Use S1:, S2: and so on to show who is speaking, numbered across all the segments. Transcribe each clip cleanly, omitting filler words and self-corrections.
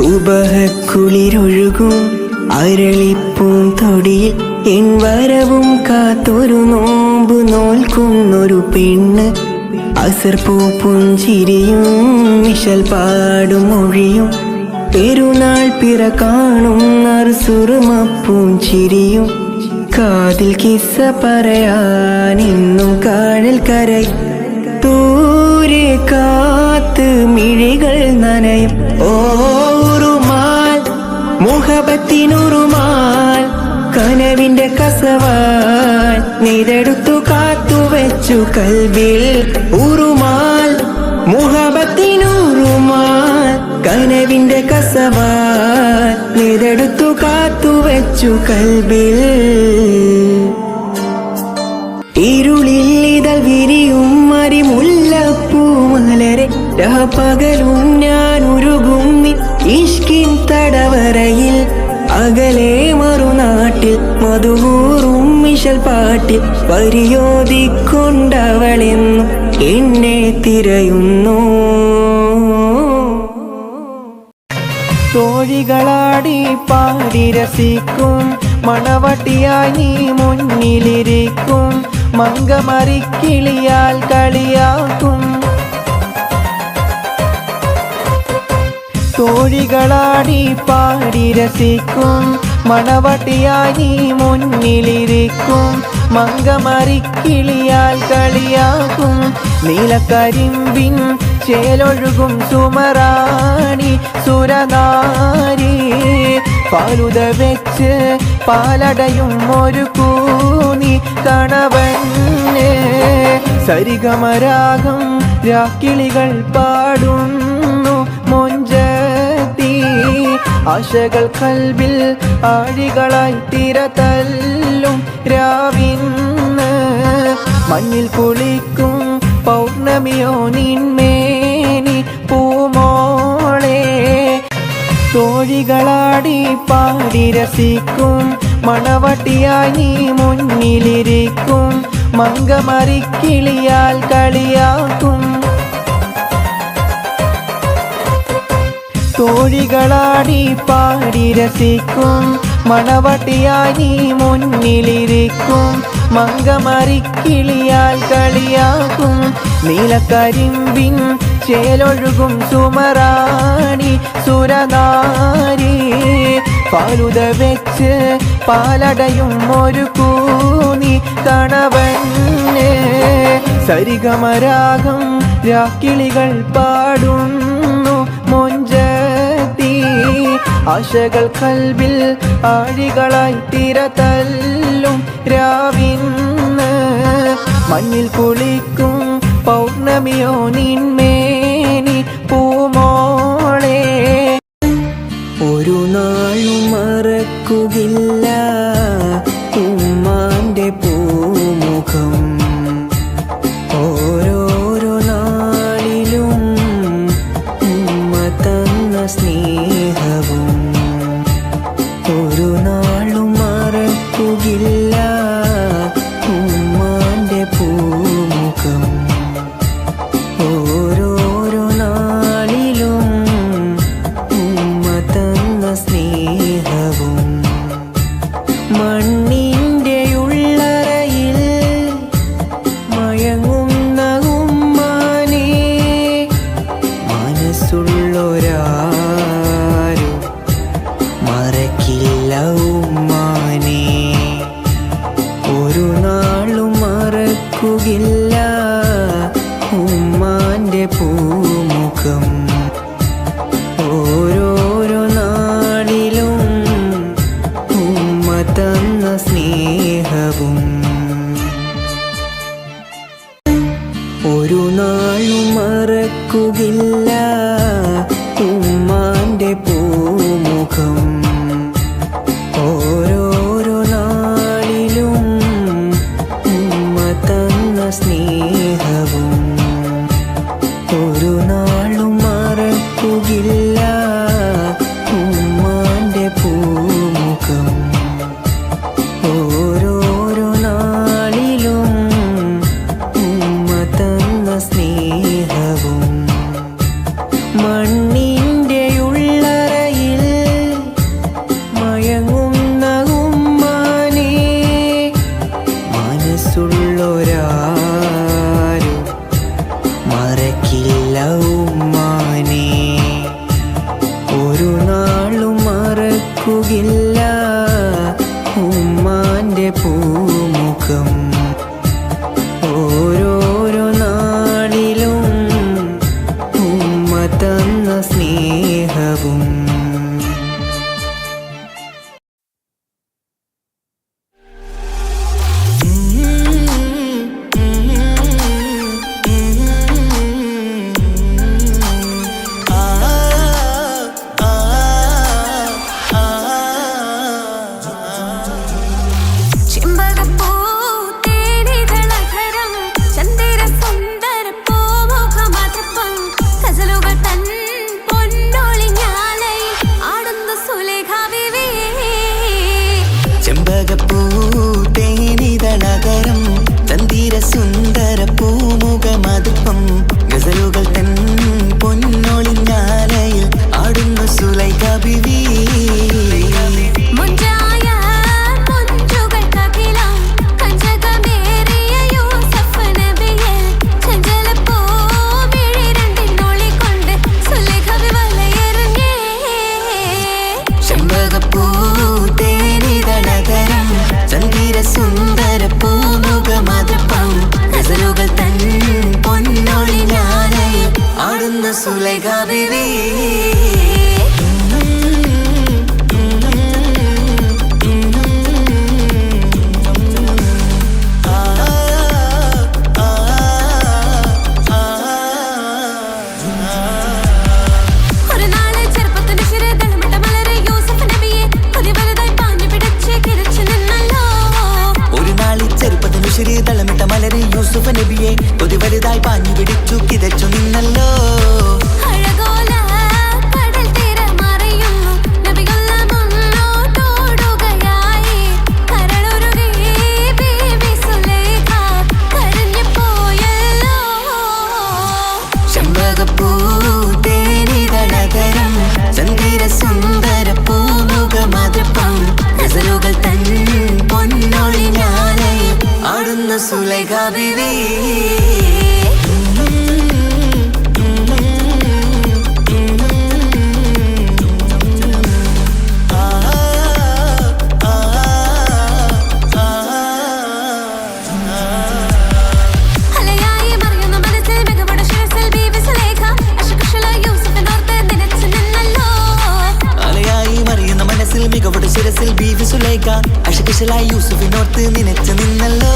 S1: സുബഹക്കുളിരൊഴുകും അരളിപ്പൂന്തൊടിയിൽ N വരവും കാത്തൊരു നോമ്പ് നോൽക്കുന്നൊരു പെണ്ണ്. അസർപ്പൂ പുഞ്ചിരിയും മിശൽ പാടും മൊഴിയും പെരുന്നാൾ പിറ കാണും നറുസുറുമപ്പൂഞ്ചിരിയും. കാതിൽ കിസ്സ പറയാൻ ഇന്നും കാഴൽ കരൈ ദൂരെ കാത്ത് മിഴികൾ നനയും. ഓറുമാൽ മുഹബത്തിനുറുമാൽ കനവിന്റെ കസവാൽ നെയ്തെടുത്തു കാത്തുവെച്ചു കൽബിൽ. ഉറുമാൽ മുഹബത്തിനുറുമാൽ കനവിന്റെ കസവാൽ നെയ്തെടുത്തു കാത്തുവെച്ചു കൽബിൽ. ഇരുളിൽ ഇതൾ വിരിയും മരിമുല്ലപ്പൂമലരെ പകലും ഞാൻ ഉരുകും ഇഷ്കിൻ തടവരയിൽ. അകലെ മറുനാട്ടിൽ മധുകൂറും മിശൽ പാട്ടിൽ പരിയോധിക്കൊണ്ടവളെന്നും എന്നെ തിരയുന്നു.
S2: തോഴികളാടി പാടി രസിക്കും മണവട്ടിയായി നീ മുന്നിലിരിക്കും. മങ്കമറിക്കിളിയാൽ കളിയാക്കും. തോഴികളാടി പാടി രസിക്കും മണവട്ടിയായി നീ മുന്നിലിരിക്കും. മങ്കമറിക്കിളിയാൽ കളിയാക്കും. നീലക്കരിമ്പിൻ ചേലൊഴുകും സുമറാണി സുരനാരി. പാലുത വെച്ച് പാലടയും ഒരു കൂനി കണവന്. സരിഗമരാഗം രാക്കിളികൾ പാടുന്നു മൊഞ്ചത്തി. ആശകൾ കൽബിൽ ആഴികളായി തിരതല്ലും രാവിന്ന്. മഞ്ഞിൽ കുളിക്കും പൗർണമിയോ നിന്മേനി പൂമോളെ. തോഴികളാടി പാടി രസിക്കും മണവട്ടിയായി നീ മുന്നിലിരിക്കും. മങ്കമറിക്കിളിയാൽ കളിയാക്കും. തോഴികളാടി പാടി രസിക്കും മണവട്ടിയായി നീ മുന്നിലിരിക്കും. മങ്കമറിക്കിളിയാൽ കളിയാക്കും. നീലക്കരിമ്പിൻ ചേലൊഴുകും സുമറാണി സുരനാരി. പാലുത വെച്ച് പാലടയും ഒരു കൂനി കണവന്. സരിഗമരാഗം രാക്കിളികൾ പാടുന്നു മൊഞ്ചത്തി. ആശകൾ കൽബിൽ ആഴികളായി തിരതല്ലും രാവിന്ന്. മഞ്ഞിൽ കുളിക്കും പൗർണമിയോ നിന്മേനി പൂമോളെ.
S1: ഒരു നാളും മറക്കുകില്ല ഉമ്മാന്റെ പൂമുഖം. ഓരോരോ നാളിലും ഉമ്മ തന്ന സ്നേഹവും. ഒരു നാളും മറക്കുകില്ല ഉമ്മാന്റെ പൂമുഖം. ഓരോരോ നാളിലും ഉമ്മ തന്ന സ്നേഹവും. മണ്ണിൻ്റെ ഉള്ളറയിൽ മയങ്ങുന്ന ഉമ്മാനെ മനസ്സുള്ളൊരാരും മറക്കില്ല ഉമ്മാനെ. ഒരു നാളും മറക്കുകില്ല ഉമ്മാന്റെ പൂമുഖം. ഓരോരോ നാളിലും ഉമ്മ തന്ന സ്നേഹവും. ഒരു നാളും മറക്കുകില്ല ഉമ്മാന്റെ പൂമുഖം. ഓരോരോ നാളിലും ഉമ്മ തന്ന സ്നേഹവും. ഒരു നാളും മറക്കുകില്ല ഉമ്മാന്റെ പൂമുഖം. ഓരോരോ നാളിലും ഉമ്മ തന്ന സ്നേഹവും. മണ്ണിൻ്റെ ഉള്ളറയിൽ സുലൈഖ ബീവി
S3: തളമിട്ട മലരെ യൂസുഫ് നബിയെ കൊതി വലുതായി പാഞ്ഞു പിടിച്ചു കിതച്ചു നിന്നല്ലോ ചന്ദിര സുന്ദര പൂമുഖമതൃപ്പം ഗസലുകൾ തൻ പൊന്നൊളിഞ്ഞാലേ ആടുന്ന സുലൈഖ ബീവി മികവുടെ ശിരസിൽ ബീവി സുലൈഖ അശകുശലായി യൂസുഫിനോർത്ത് നിനച്ചു നിന്നല്ലോ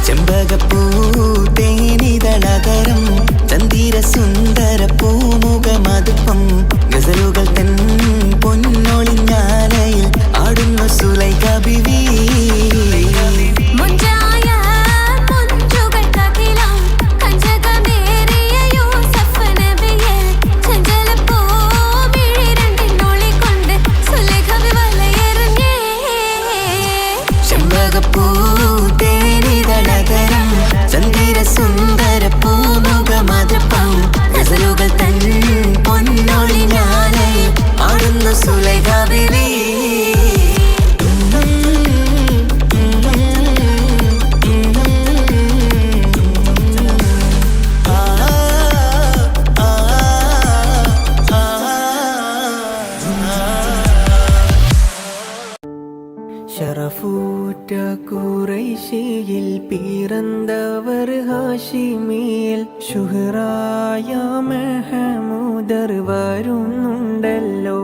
S3: ചെമ്പകപ്പൂ തേനിതളകരം ചന്ദിര സുന്ദര പൂമുഖമതുപ്പം ഗസലുകൾ തൻ പൊന്നൊളിഞ്ഞാലയിൽ ആടുന്ന സുലൈഖ ബീവി ചെമ്പകപ്പൂ തേനിതളകരം ചന്ദിര സുന്ദര പൂമുഖമതൃപ്പം ഗസലുകൾ തൻ പൊന്നൊളിഞ്ഞാലയിൽ ആടുന്ന സുലൈഖ ബീവി
S2: ഷറഫൂറ്റ ഖുറൈശിയിൽ പിറന്നവർ ഹാഷിമിയിൽ ശുഹറായ മെഹമൂദർ വരുന്നുണ്ടല്ലോ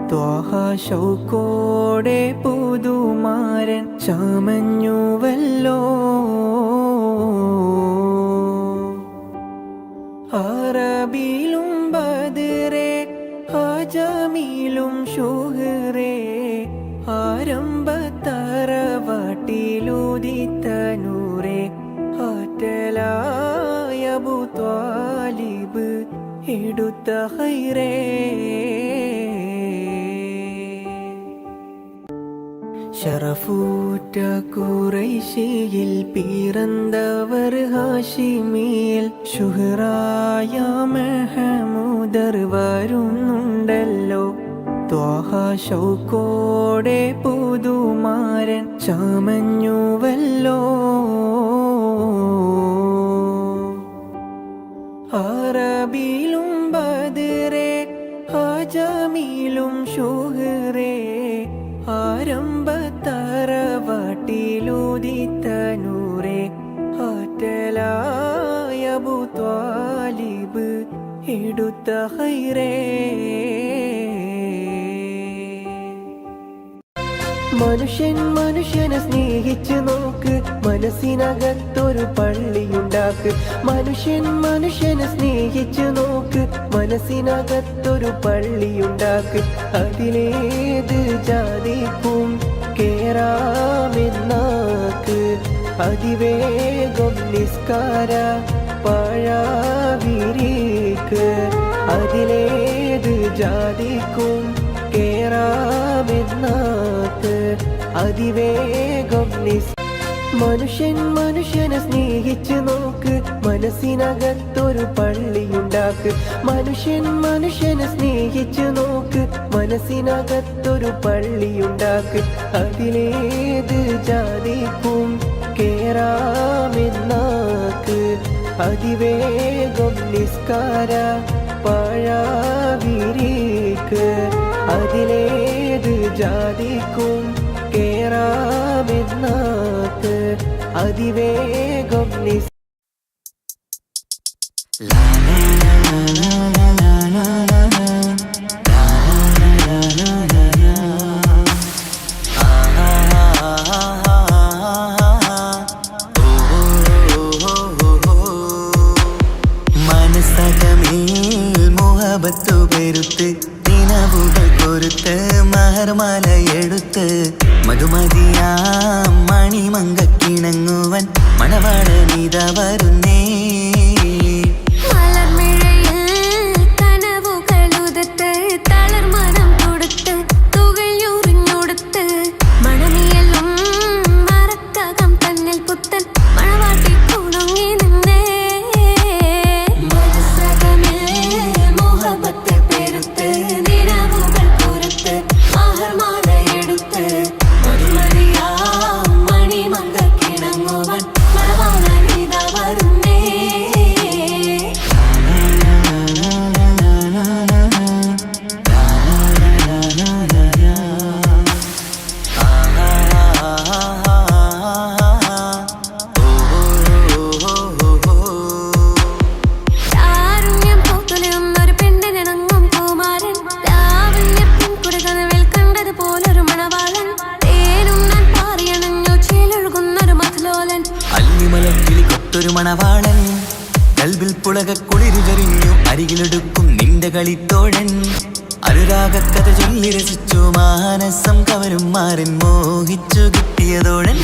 S2: ത്വാഹ ശൗക്കോടെ പുതുമാരൻ ചമഞ്ഞുവല്ലോ അറബിയിലും ബദറേ അജമിയിലും ശുഹറേ ആരംഭത്തറവാട്ടിലുദിത്തനൂറേ ആറ്റലായ അബൂ ത്വാലിബ് എടുത്ത ഹൈറേ ഷറഫൂറ്റ ഖുറൈശിയിൽ പിറന്നവർ ഹാഷിമിയിൽ ശുഹറായ മെഹമൂദർ വരുന്നുണ്ടല്ലോ ത്വാഹ ശൗക്കോടെ പുതുമാരൻ ചമഞ്ഞുവല്ലോ അറബിയിലും ബദറേ അജമിയിലും ശുഹറേ ആരംഭത്തറവാട്ടിലുദിത്തനൂറേ ആറ്റലായ അബൂ ത്വാലിബ് എടുത്ത ഹൈറേ മനുഷ്യനെ സ്നേഹിച്ചു നോക്ക് മനസ്സിനകത്തൊരു പള്ളിയുണ്ടാക്ക് മനുഷ്യനെ സ്നേഹിച്ചു നോക്ക് മനസ്സിനകത്തൊരു പള്ളിയുണ്ടാക്ക് അതിലേത് ജാതിക്കും കേറാമെന്നാക്ക് അതിവേഗം നിസ്കാര പഴവിരിക്ക് അതിലേത് ജാതിക്കും കേറാമെന്നാക്ക് അതിവേഗം മനുഷ്യനെ സ്നേഹിച്ചു നോക്ക് മനസ്സിനകത്തൊരു പള്ളിയുണ്ടാക്ക് മനുഷ്യനെ സ്നേഹിച്ചു നോക്ക് മനസ്സിനകത്തൊരു പള്ളിയുണ്ടാക്ക് അതിലേത് ജാതിക്കും കേറാമെന്നാക്ക് അതിവേഗം നിസ്കാര പഴ നോക്ക് അതിലേത് ജാതിക്കും കേറാമെന്നാക്ക് അതിവേഗം
S3: മുഹബത്തു പെരുത്ത് നിലവുകൾ കൊരുത്ത് മഹർമാല എടുത്ത് മധുമതിയാം മണിമങ്കക്കിണങ്ങുവൻ മണവാളനിത വരുന്നേ ഒരു മണവാളൻ കൽവിൽ പുളക കുളിരുചറിഞ്ഞു അരികിലെടുക്കും നിന്റെ കളിത്തോഴൻ അനുരാഗക്കഥ ചൊല്ലി രസിച്ചു മാനസം കവരും മാറിൻ മോഹിച്ചു കിട്ടിയതോഴൻ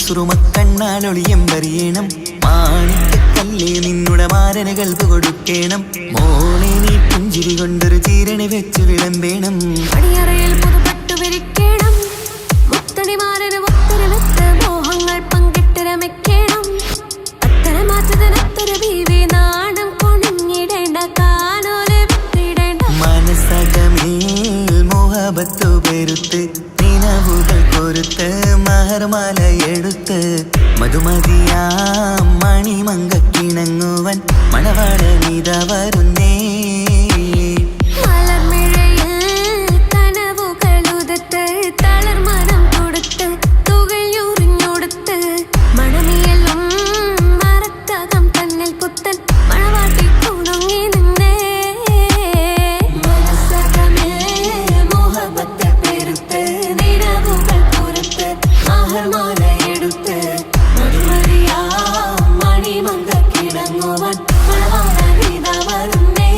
S3: സുറുമക്കണ്ണാലൊളിയം വരിയണം മാണിക്കല്ലേ നിന്നുടെ മാരന് കൽപ്പ് കൊടുക്കണം മോളെ നീ പുഞ്ചിരി കൊണ്ടൊരു ചീരണി വെച്ച് വിളമ്പേണം
S4: അടിയറയിൽ പുതുപട്ടു വിരിക്കണം മുത്തടിമാരന് മുത്തരമെത്ത് മോഹങ്ങൾ പങ്കിട്ട് രമിക്കണം അത്തരമാറ്റതിനത്തൊരു ബീവി നാണം കൊണിഞ്ഞിടേണ്ട കാനോല് വിട്ടിടേണ്ട
S3: മനസ്സകമേൽ മുഹബത്തു പെരുത്ത് നിലവുകൾ കൊരുത്ത് മഹർമാല എടുത്ത് മധുമതിയാം മണിമങ്കക്കിണങ്ങുവൻ മണവാളനിത വരുന്നേ
S4: കനവുകളുതത്ത് തളർമനം കൊടുത്ത് തുകയുറിഞ്ഞൊടുത്ത് മണമിയെല്ലാം മറക്കകം തന്നിൽ പുത്തൻ മണവാട്ടി കുണുങ്ങി നിന്നേ മുഹബത്ത് പെരുത്ത് നിലവുകൾ പുറത്ത് മഹർമാല എടുത്ത് മധുമതിയാം മണിമങ്കക്കിണങ്ങുവൻ മണവാളനിത വരുന്നേ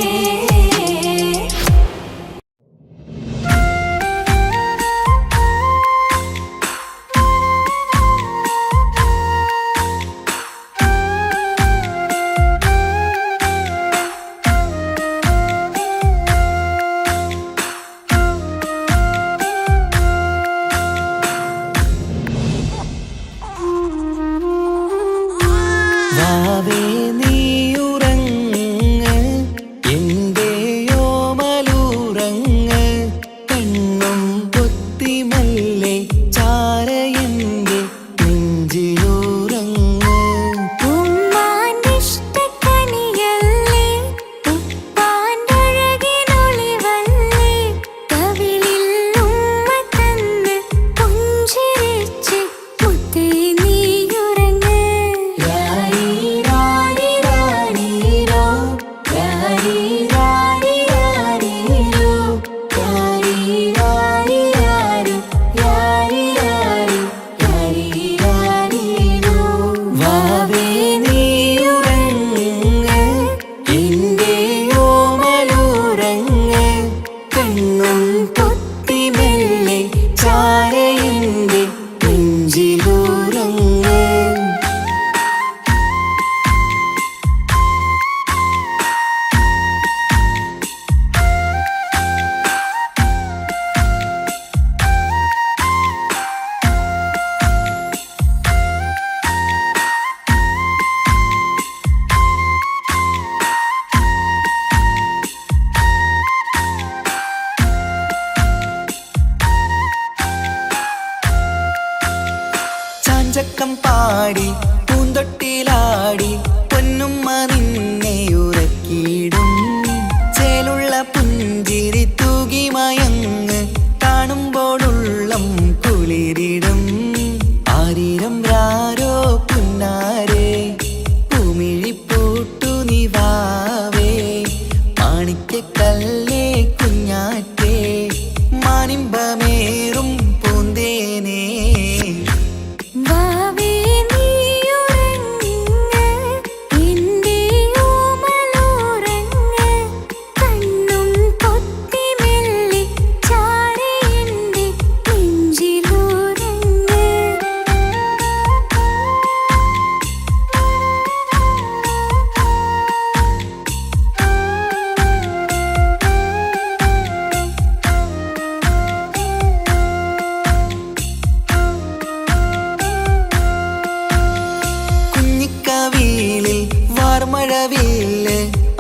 S3: പൂമഴവില്ല്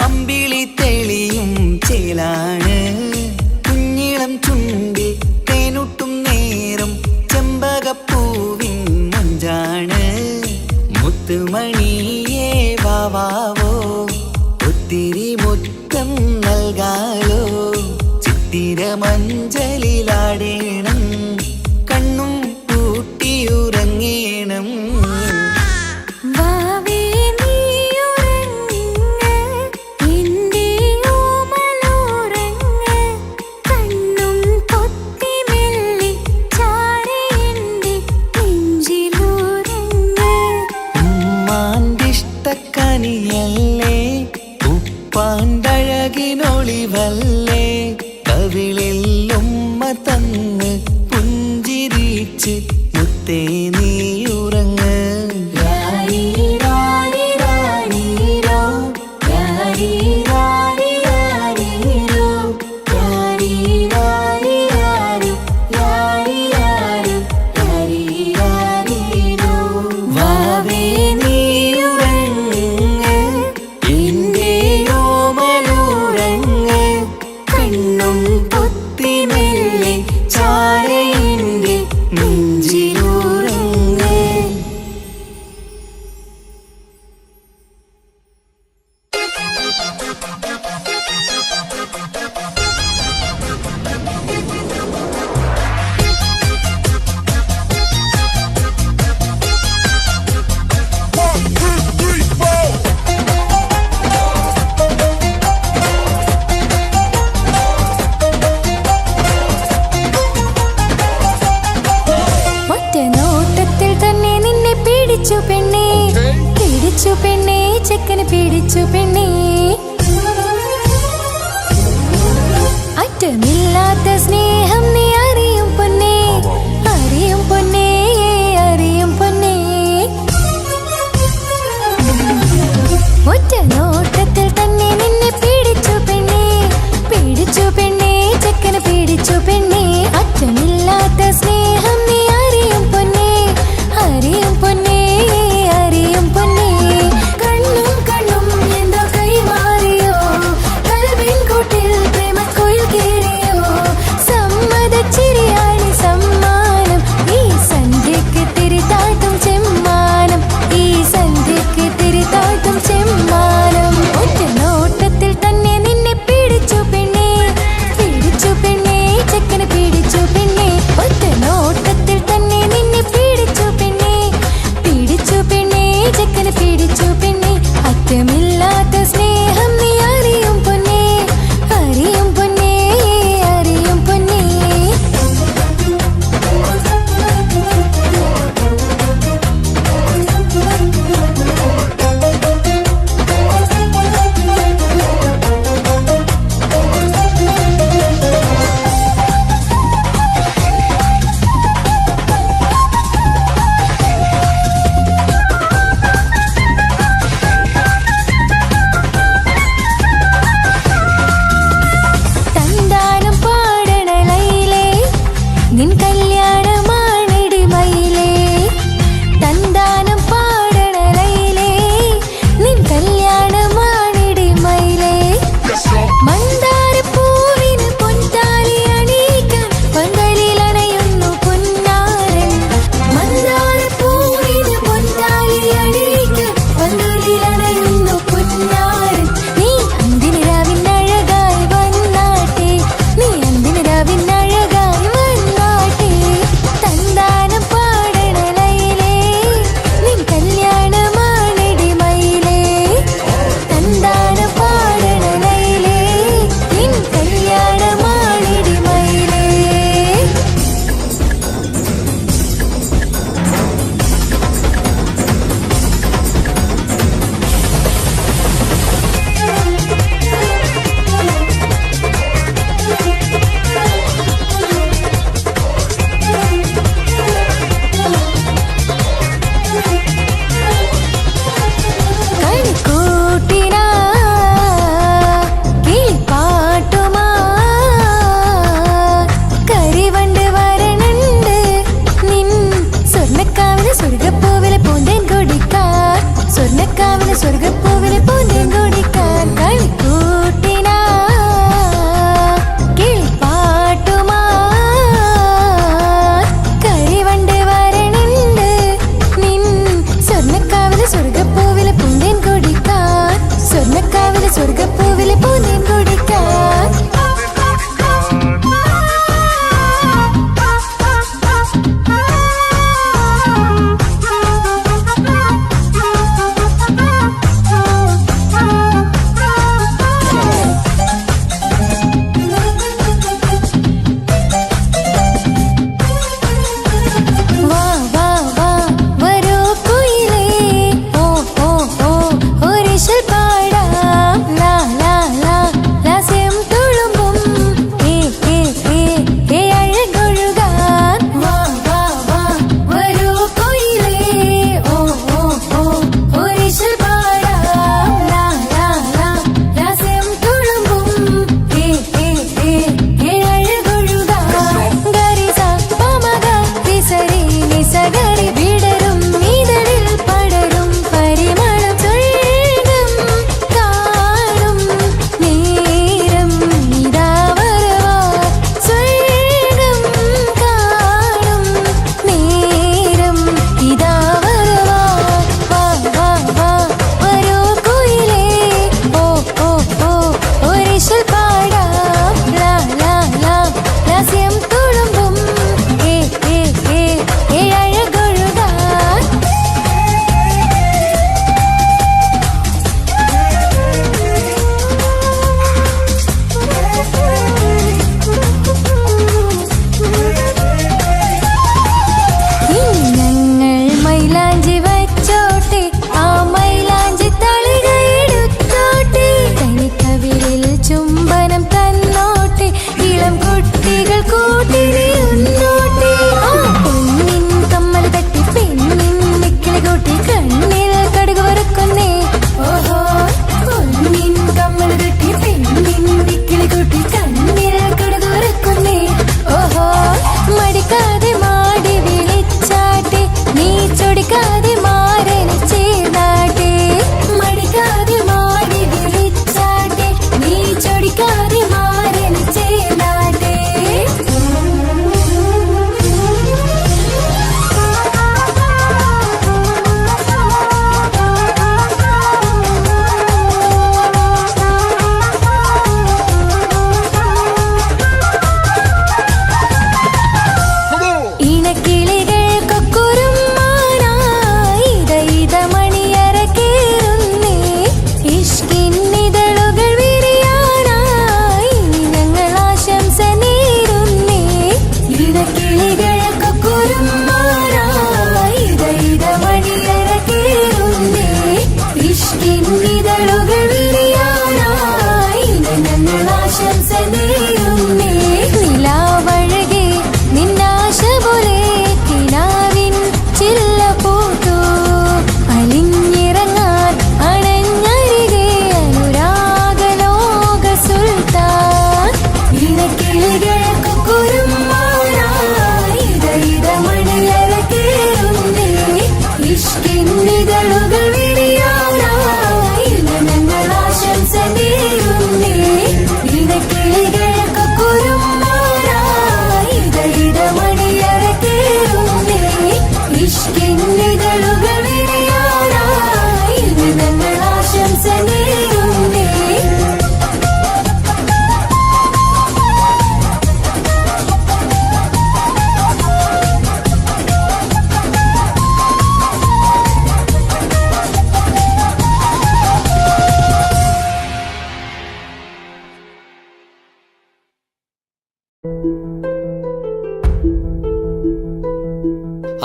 S3: അമ്പിളി തെളിയും ചേലാണ്. കുഞ്ഞിളം ചുണ്ടിൽ തേനൂട്ടും നേരം ചെമ്പകപ്പൂവിൻ മഞ്ചാണ്. മുത്തുമണിയേ വാവാവോ ഒത്തിരി മുത്തം നൽകാലോ. ചിത്തിര മഞ്ചലിലാടേണം കണ്ണും പൂട്ടിയുറങ്ങേണം. ഉമ്മാന്റിഷ്ടക്കനിയല്ലേ ഉപ്പാണ്ടഴകിനൊളിവല്ലേ. കവിളിൽ ഉമ്മ തന്ന് പുഞ്ചിരിച്ച് മുത്തേ നീ ഉറങ്ങ്. വാവേ നീ ഉറങ്ങ് എന്റെ ഓമലുറങ്ങ്. കണ്ണും പൊത്തി മെല്ലെ ചാരയിന്റെ നെഞ്ചിലുറങ്ങ്.
S4: ഒറ്റ നോട്ടത്തിൽ തന്നെ നിന്നെ പിടിച്ചു പെണ്ണേ, പിടിച്ചു പെണ്ണേ, ചെക്കന് പിടിച്ചു പെണ്ണേ. അറ്റമില്ലാത്ത സ്നേഹം നീ അറിയും പൊന്നേ, അറിയും പൊന്നേ, അറിയും പൊന്നേ. ഒറ്റ നോട്ടത്തിൽ തന്നെ നിന്നെ പിടിച്ചു പെണ്ണേ, പിടിച്ചു പെണ്ണേ, ചെക്കന് പിടിച്ചു പെണ്ണേ. അറ്റമില്ലാത്ത സ്നേഹം നീ അറിയും പൊന്നേ, അറിയും പൊന്നേ, അറിയും പൊന്നേ. കണ്ണും കണ്ണും എന്തോ കൈമാറിയോ, കൽവിൻ കൂട്ടിൽ പ്രേമക്കുയിൽ കേറിയോ. സമ്മതച്ചിരിയാണ് സമ്മാനം ഈ സന്ധ്യക്ക് തിരിതാട്ടും ചെമ്മാനം, ഈ സന്ധ്യക്ക് തിരിതാട്ടും ചെമ്മാനം. ഒറ്റ നോട്ടത്തിൽ തന്നെ നിന്നെ പിടിച്ചു പെണ്ണേ, പിടിച്ചു പെണ്ണേ, ചെക്കന് പിടിച്ചു പെണ്ണേ. ഒറ്റ നോട്ടത്തിൽ തന്നെ നിന്നെ പിടിച്ചു പെണ്ണേ, പിടിച്ചു പെണ്ണേ, ചെക്കന് പിടിച്ചു പെണ്ണേ. അറ്റമില്ലാത്ത സ്നേഹം നീ അറിയും പൊന്നേ, അറിയും പൊന്നേ, അറിയും പൊന്നേ.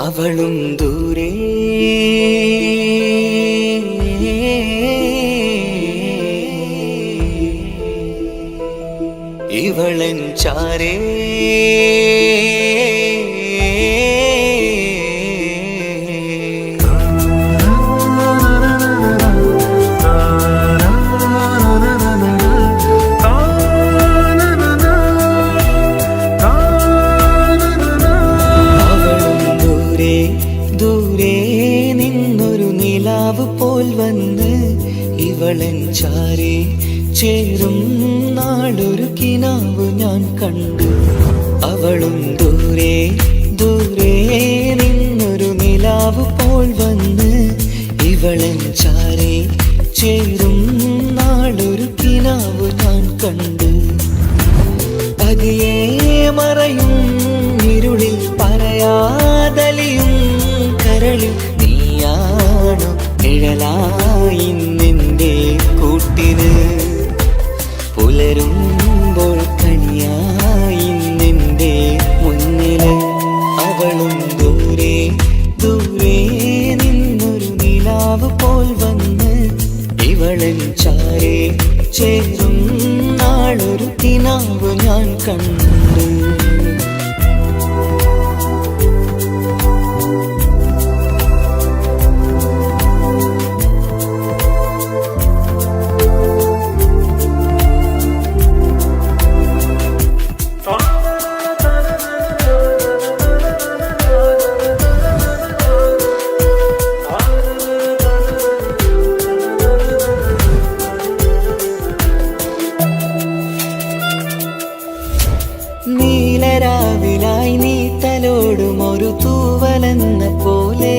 S3: അവളും ദൂരെ ഇവളൻ ചാരേ പോൽ വന്ന് ഇവളൻ ചാരേ ചേരും നാളൊരു കിനാവ് ഞാൻ കണ്ടു. അവളും ദൂരെ ദൂരെ നിന്നൊരു നിലാവ് പോൽ വന്ന് ഇവളൻ ചാരേ ചേരും നാളൊരു കിനാവ് ഞാൻ കണ്ടു. പതിയെ മറയും ഇരുളിൽ പറയാതലിയും കരളിൽ നീയാണു നിഴലായി നിന്റെ കൂട്ടിന്. പുലരുമ്പോൾ കണിയായി നിന്റെ മുന്നില്. അവളും ദൂരെ ദൂരെ നിന്നൊരു നിലാവ് പോൽ വന്ന് ഇവളൻ ചാരേ ചേരും നാളൊരു കിനാവ് ഞാൻ കണ്ടു. നീലരാവിലായി നീ തലോടും ഒരു തൂവലെന്ന പോലെ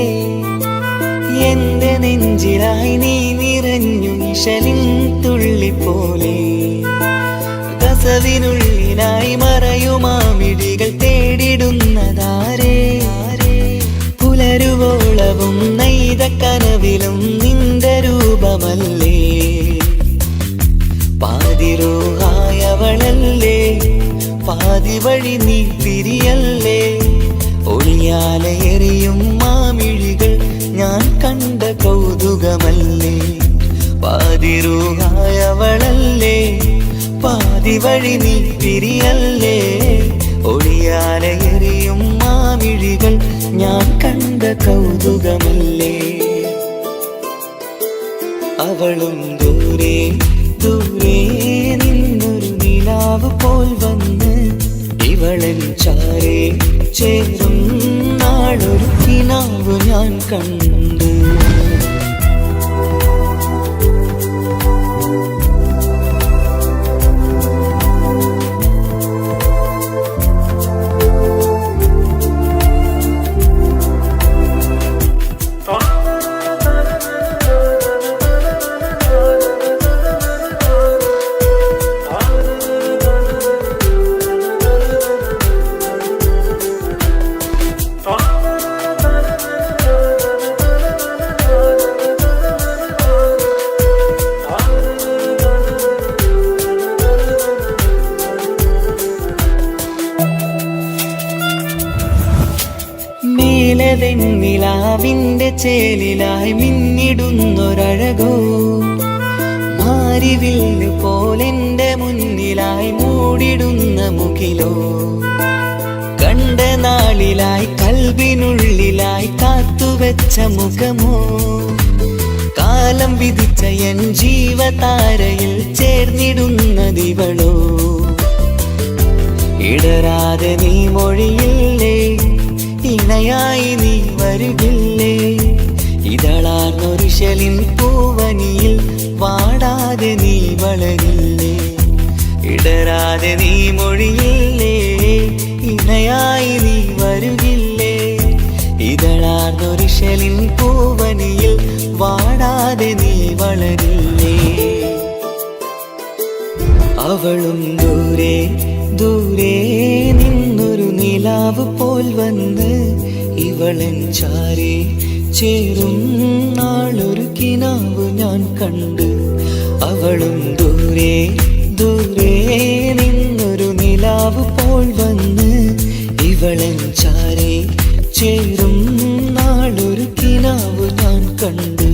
S3: എന്റെ നെഞ്ചിലായി നീ നിറഞ്ഞു നിഴലിൻ തുള്ളി പോലെ. കസവിനുള്ളിലായി മറയുമാമിഴികൾ തേടിടുന്നതാരേ. പുലരുവോളവും നെയ്ത കനവിലും നിന്റെ രൂപമല്ലേ. പാതിരോഹായവളല്ലേ പാതി വഴി നീ തിരിയല്ലേ. ഒളിയാലെ എറിയും മാമിഴികൾ ഞാൻ കണ്ട കൗതുകമല്ലേ. പാതിരൂഹായവളല്ലേ പാതി വഴി നീ തിരിയല്ലേ. ഒളിയാലെ എറിയും മാമിഴികൾ ഞാൻ കണ്ട കൗതുകമല്ലേ. അവളും ദൂരെ ദൂരെ നിന്നൊരു നിലാവ് പോൽ വന്ന് ഇവളൻ ചാരേ ചേരും നാളൊരു കിനാവ് ഞാൻ കണ്ടു. നിലാവിന്റെ ചേലിലായി മിന്നിടുന്നൊരഴകോ. മാരിവില്ല് പോലെന്റെ മുന്നിലായി മൂടിടുന്ന മുകിലോ. കണ്ട നാളിലായി കൽബിനുള്ളിലായി കാത്തുവെച്ച മുഖമോ. കാലം വിധിച്ച എൻ ജീവതാരയിൽ ചേർന്നിടുന്നതിവളോ. ഇടരാതെ നീ മൊഴിയില്ലേ ഇണയായി നീ വരുകില്ലേ. ഇതളാർന്നൊരിശലിൻ പൂവനിയിൽ വാടാതെ നീ വളരില്ലേ. ഇടരാതെ നീ മൊഴിയില്ലേ ഇണയായി നീ വരുകില്ലേ. ഇതളാർന്നൊരിശലിൻ പൂവനിയിൽ വാടാതെ നീ വളരില്ലേ. അവളും ദൂരെ ദൂരെ നിന്നൊരു നിലാവ് പോൽ വന്ന് ഇവളൻ ചാരേ ചേരും നാളൊരു കിനാവ് ഞാൻ കണ്ടു. അവളും ദൂരെ ദൂരെ നിന്നൊരു നിലാവ് പോൽ വന്ന് ഇവളൻ ചാരേ ചേരും കണ്ട്.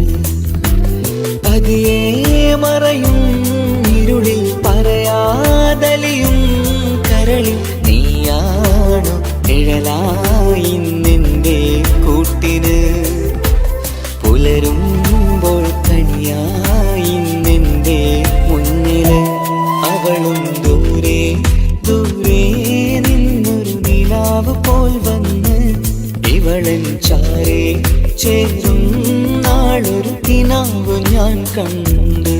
S3: പതിയെ മറയും ഇരുളിൽ പറയാതലിയും കരളിൽ നീയാണോ നിഴലായി നിന്റെ കൂട്ടിന്. പുലരുമ്പോൾ കണിയായി നിന്റെ മുന്നില്. അവളും ദൂരെ ദൂരെ നിന്നൊരു നിലാവ് പോൽ വന്ന് ഇവളൻ ചാരേ ചേരും നാളൊരു കിനാവ് ഞാൻ കണ്ട്.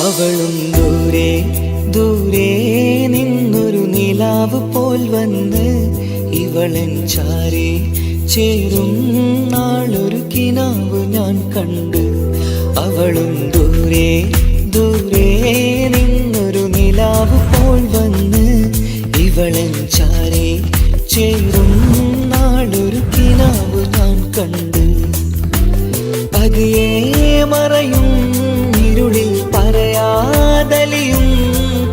S3: അവളും ദൂരെ ദൂരെ നിന്നൊരു നിലാവ് പോൽ വന്ന് ഇവളൻ ചാരേ ചേരും നാളൊരു കിനാവ് ഞാൻ കണ്ട്. അവളും ദൂരെ ദൂരെ നിന്നൊരു നിലാവ് പോൽ വന്ന് ഇവളൻ ചാരേ ചേരും നാളൊരു കിനാവ് ഞാൻ കണ്ട്. പതിയെ മറയും ഇരുളിൽ പറയാതലിയും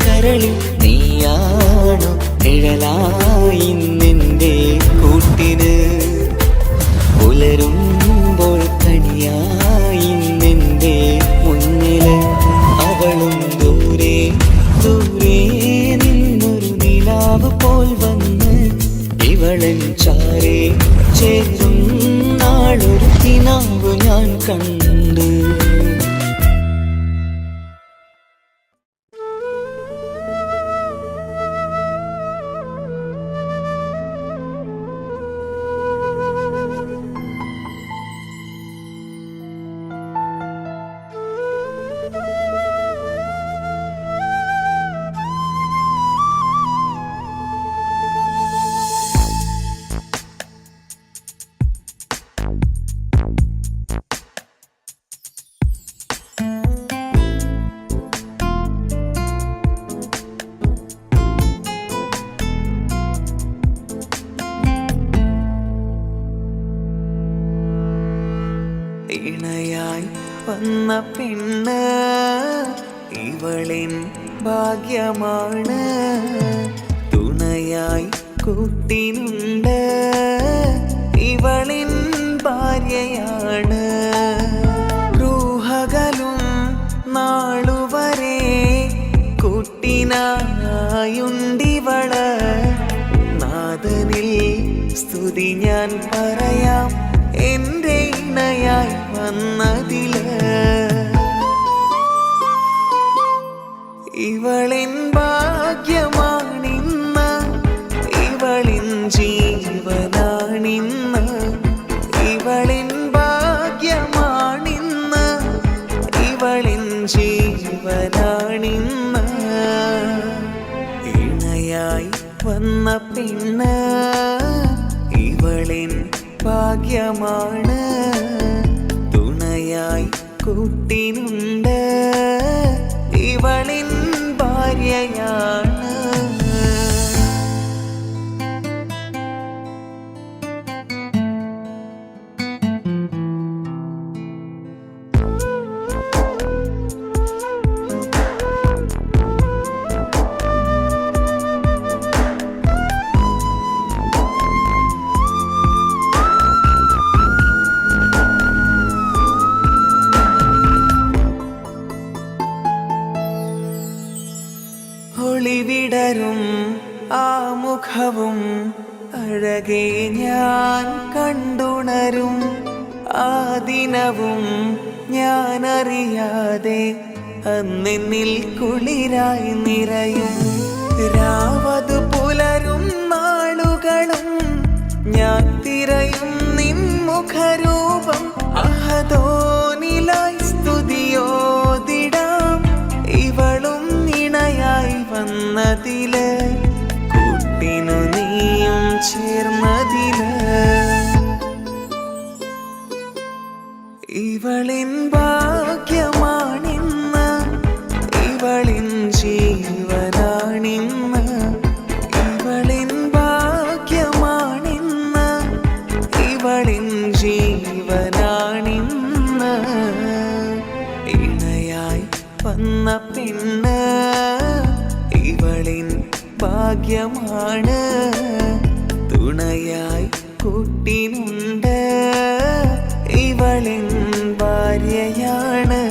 S3: കരളിൽ നീയാണോ നിഴലായി നിന്റെ കൂട്ടിന്. പുലരുമ്പോൾ കണിയായി നിന്റെ മുന്നില്. അവളും ദൂരെ ദൂരെ നിന്നൊരു നിലാവ് പോൽ വന്ന് ഇവളൻ ചാരേ ചേരും നാളൊരു കിനാവ് ഞാൻ കണ്ട്. ഇണയായി വന്ന പെണ്ണ് ഇവളിൻ ഭാഗ്യമാണ്. തുണയായി കൂട്ടിനുണ്ട് ഇവളിൻ ഭാര്യയാണ്. റൂഹകലും നാളുവരെ കൂട്ടിനായുണ്ടിവള്. നാഥനിൽ സ്തുതി ഞാൻ പറയാം എന്റെ ഇണയായി വന്നതില്. ഇവളിൻ ഭാഗ്യമാണിന്ന് ഇവളിൻ ജീവനാണിന്ന്. ഇവളിൻ ഭാഗ്യമാണിന്ന് ഇവളിൻ ജീവനാണിന്ന്. ഇണയായി വന്ന പെണ്ണ് ഇവളിൻ ഭാഗ്യമാണ്. തുണയായി കൂട്ടിനുണ്ട് ഇവളിൻ ഭാര്യയാണ്. ഒളിവിടരും ആ മുഖവും അഴകെ ഞാൻ കണ്ടുണരും. ആ ദിനവും ഞാനറിയാതെ അന്നെന്നിൽ കുളിരായി നിറയും. രാവതു പുലരും നാളുകളും ഞാൻ തിരയും നിൻ മുഖരൂപം. അഹദോനിലായി സ്തുതിയോതിടാം ഭാഗ്യമാണ് തുണയായി കൂട്ടിനുണ്ട് ഇവളിൻ ഭാര്യയാണ്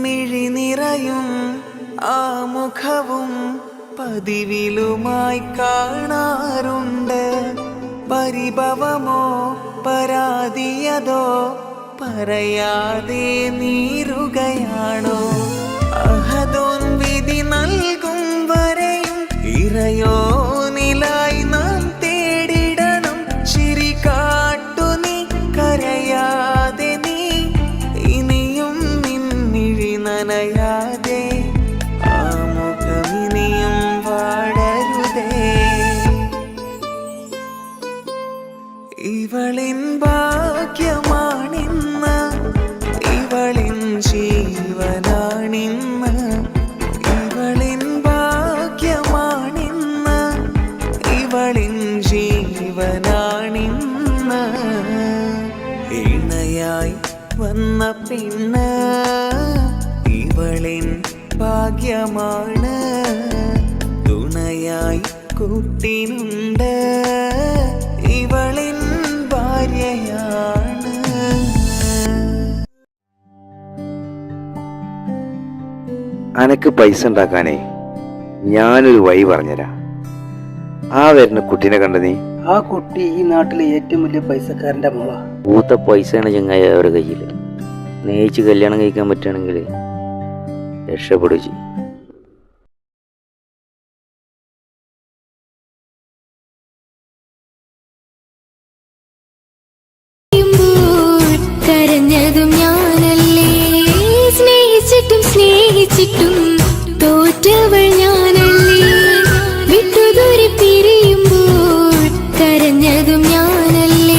S3: മിഴി നിറയും ആ മുഖവും പതിവിലുമായി കാണാറുണ്ട് പരിഭവമോ പരാതിയതോ പറയാതെ നീറുകയാണോ അഹദോൻ വിധി നൽകും വരെയും ഇറയോനിലായി നാം തേടിടണം ചിരി കാട്ടു നീ കരയാതെ നീ ഇനിയും നിന്നിഴി നനയാതെ ആ മുഖമിനിയും വാടരുതേ ഇവളിൻ ഭാഗ്യമാണിന്ന് ഇവളിൻ ജീവനാണിന്ന് ഇവളിൻ ഭാഗ്യമാണിന്ന് ഇവളിൻ ജീവനാണിന്ന് ഇണയായി വന്ന പെണ്ണ് ഇവളിൻ ഭാഗ്യമാണ് തുണയായി കൂട്ടിനുണ്ട് ഇവളിൻ ഭാര്യയാണ്
S5: അനക്ക് പൈസ ഉണ്ടാക്കാനേ ഞാനൊരു വഴി പറഞ്ഞുതരാം. ആ വരുന്ന കുട്ടീനെ കണ്ട നീ?
S6: ആ കുട്ടി ഈ നാട്ടിലെ ഏറ്റവും വലിയ പൈസക്കാരന്റെ മോളാ.
S7: പൂത്ത പൈസയാണ് ചങ്ങായി അവരുടെ കയ്യിൽ. സ്നേഹിച്ച് കല്യാണം കഴിക്കാൻ പറ്റുകയാണെങ്കിൽ രക്ഷപ്പെടുക ചെയ്യും.
S4: കരഞ്ഞതും ഞാനല്ലേ, സ്നേഹിച്ചിട്ടും സ്നേഹിച്ചിട്ടും തോറ്റവൾ ഞാനല്ലേ, വിട്ടുദൂരെ പിരിയുമ്പോൾ കരഞ്ഞതും ഞാനല്ലേ.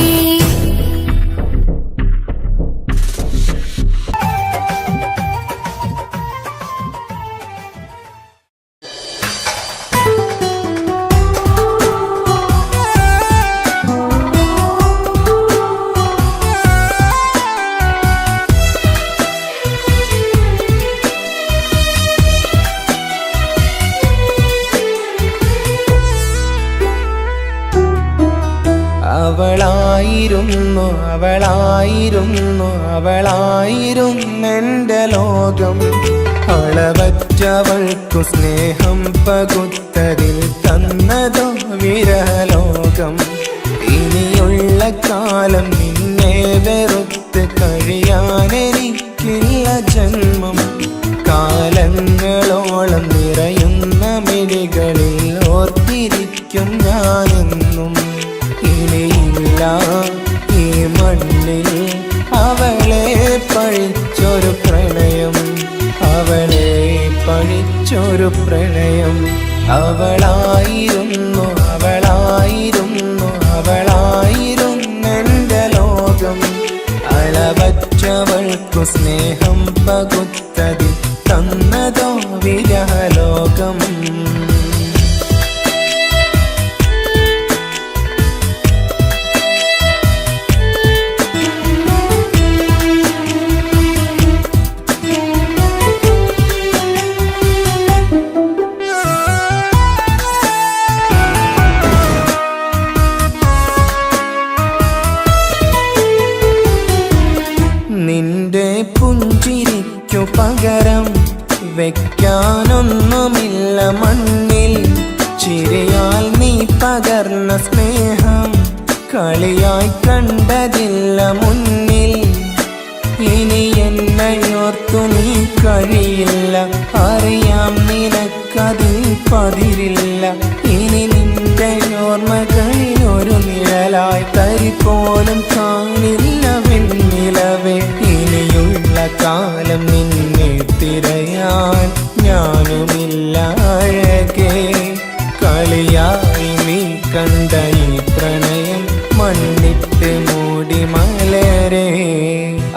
S3: അവളായിരുന്നു അവളായിരുന്നു അവളായിരുന്നെൻ്റെ ലോകം. അളവറ്റവൾക്കു സ്നേഹം പകുത്തതിൽ തന്നതോ വിരലോകം. ഇനിയുള്ള കാലം നിന്നെ വെറുത്ത് കഴിയാനെനിക്കില്ല ജന്മം. കാലങ്ങളോളം നിറയുന്ന മിഴികളിൽ ഓർത്തിരിക്കും ഞാനെന്നും. ഇനിയില്ല ഈ മണ്ണിൽ അവളെ പഴിച്ചൊരു പ്രണയം, അവളെ പഴിച്ചൊരു പ്രണയം. അവളായിരുന്നു അവളായിരുന്നു അവളായിരുന്നെൻ്റെ ലോകം. അളവറ്റവൾക്കു സ്നേഹം പകുത്തതിൽ തന്നതോ വിരഹലോകം. നിന്റെ പുഞ്ചിരിക്കു പകരം വെക്കാനൊന്നുമില്ല മണ്ണിൽ. ചിരിയാൽ നീ പകർന്ന സ്നേഹം കളിയായി കണ്ടതില്ല മുന്നിൽ. ഇനി എന്നോർത്തു നീ കഴിയില്ല, അറിയാം നിനക്കതിൽ പതിരില്ല. ഇനി നിന്റെ ഓർമ്മകളിൽ ഒരു നിഴലായി തരി പോലും കാണില്ല വെണ്ണിലവേ. ഇനിയുള്ള കാലം നിന്നെ തിരയാൻ ഞാനുമില്ല അഴകേ. കളിയായി നീ
S8: കണ്ട ഈ പ്രണയം മണ്ണിട്ട് മൂടി മലരെ.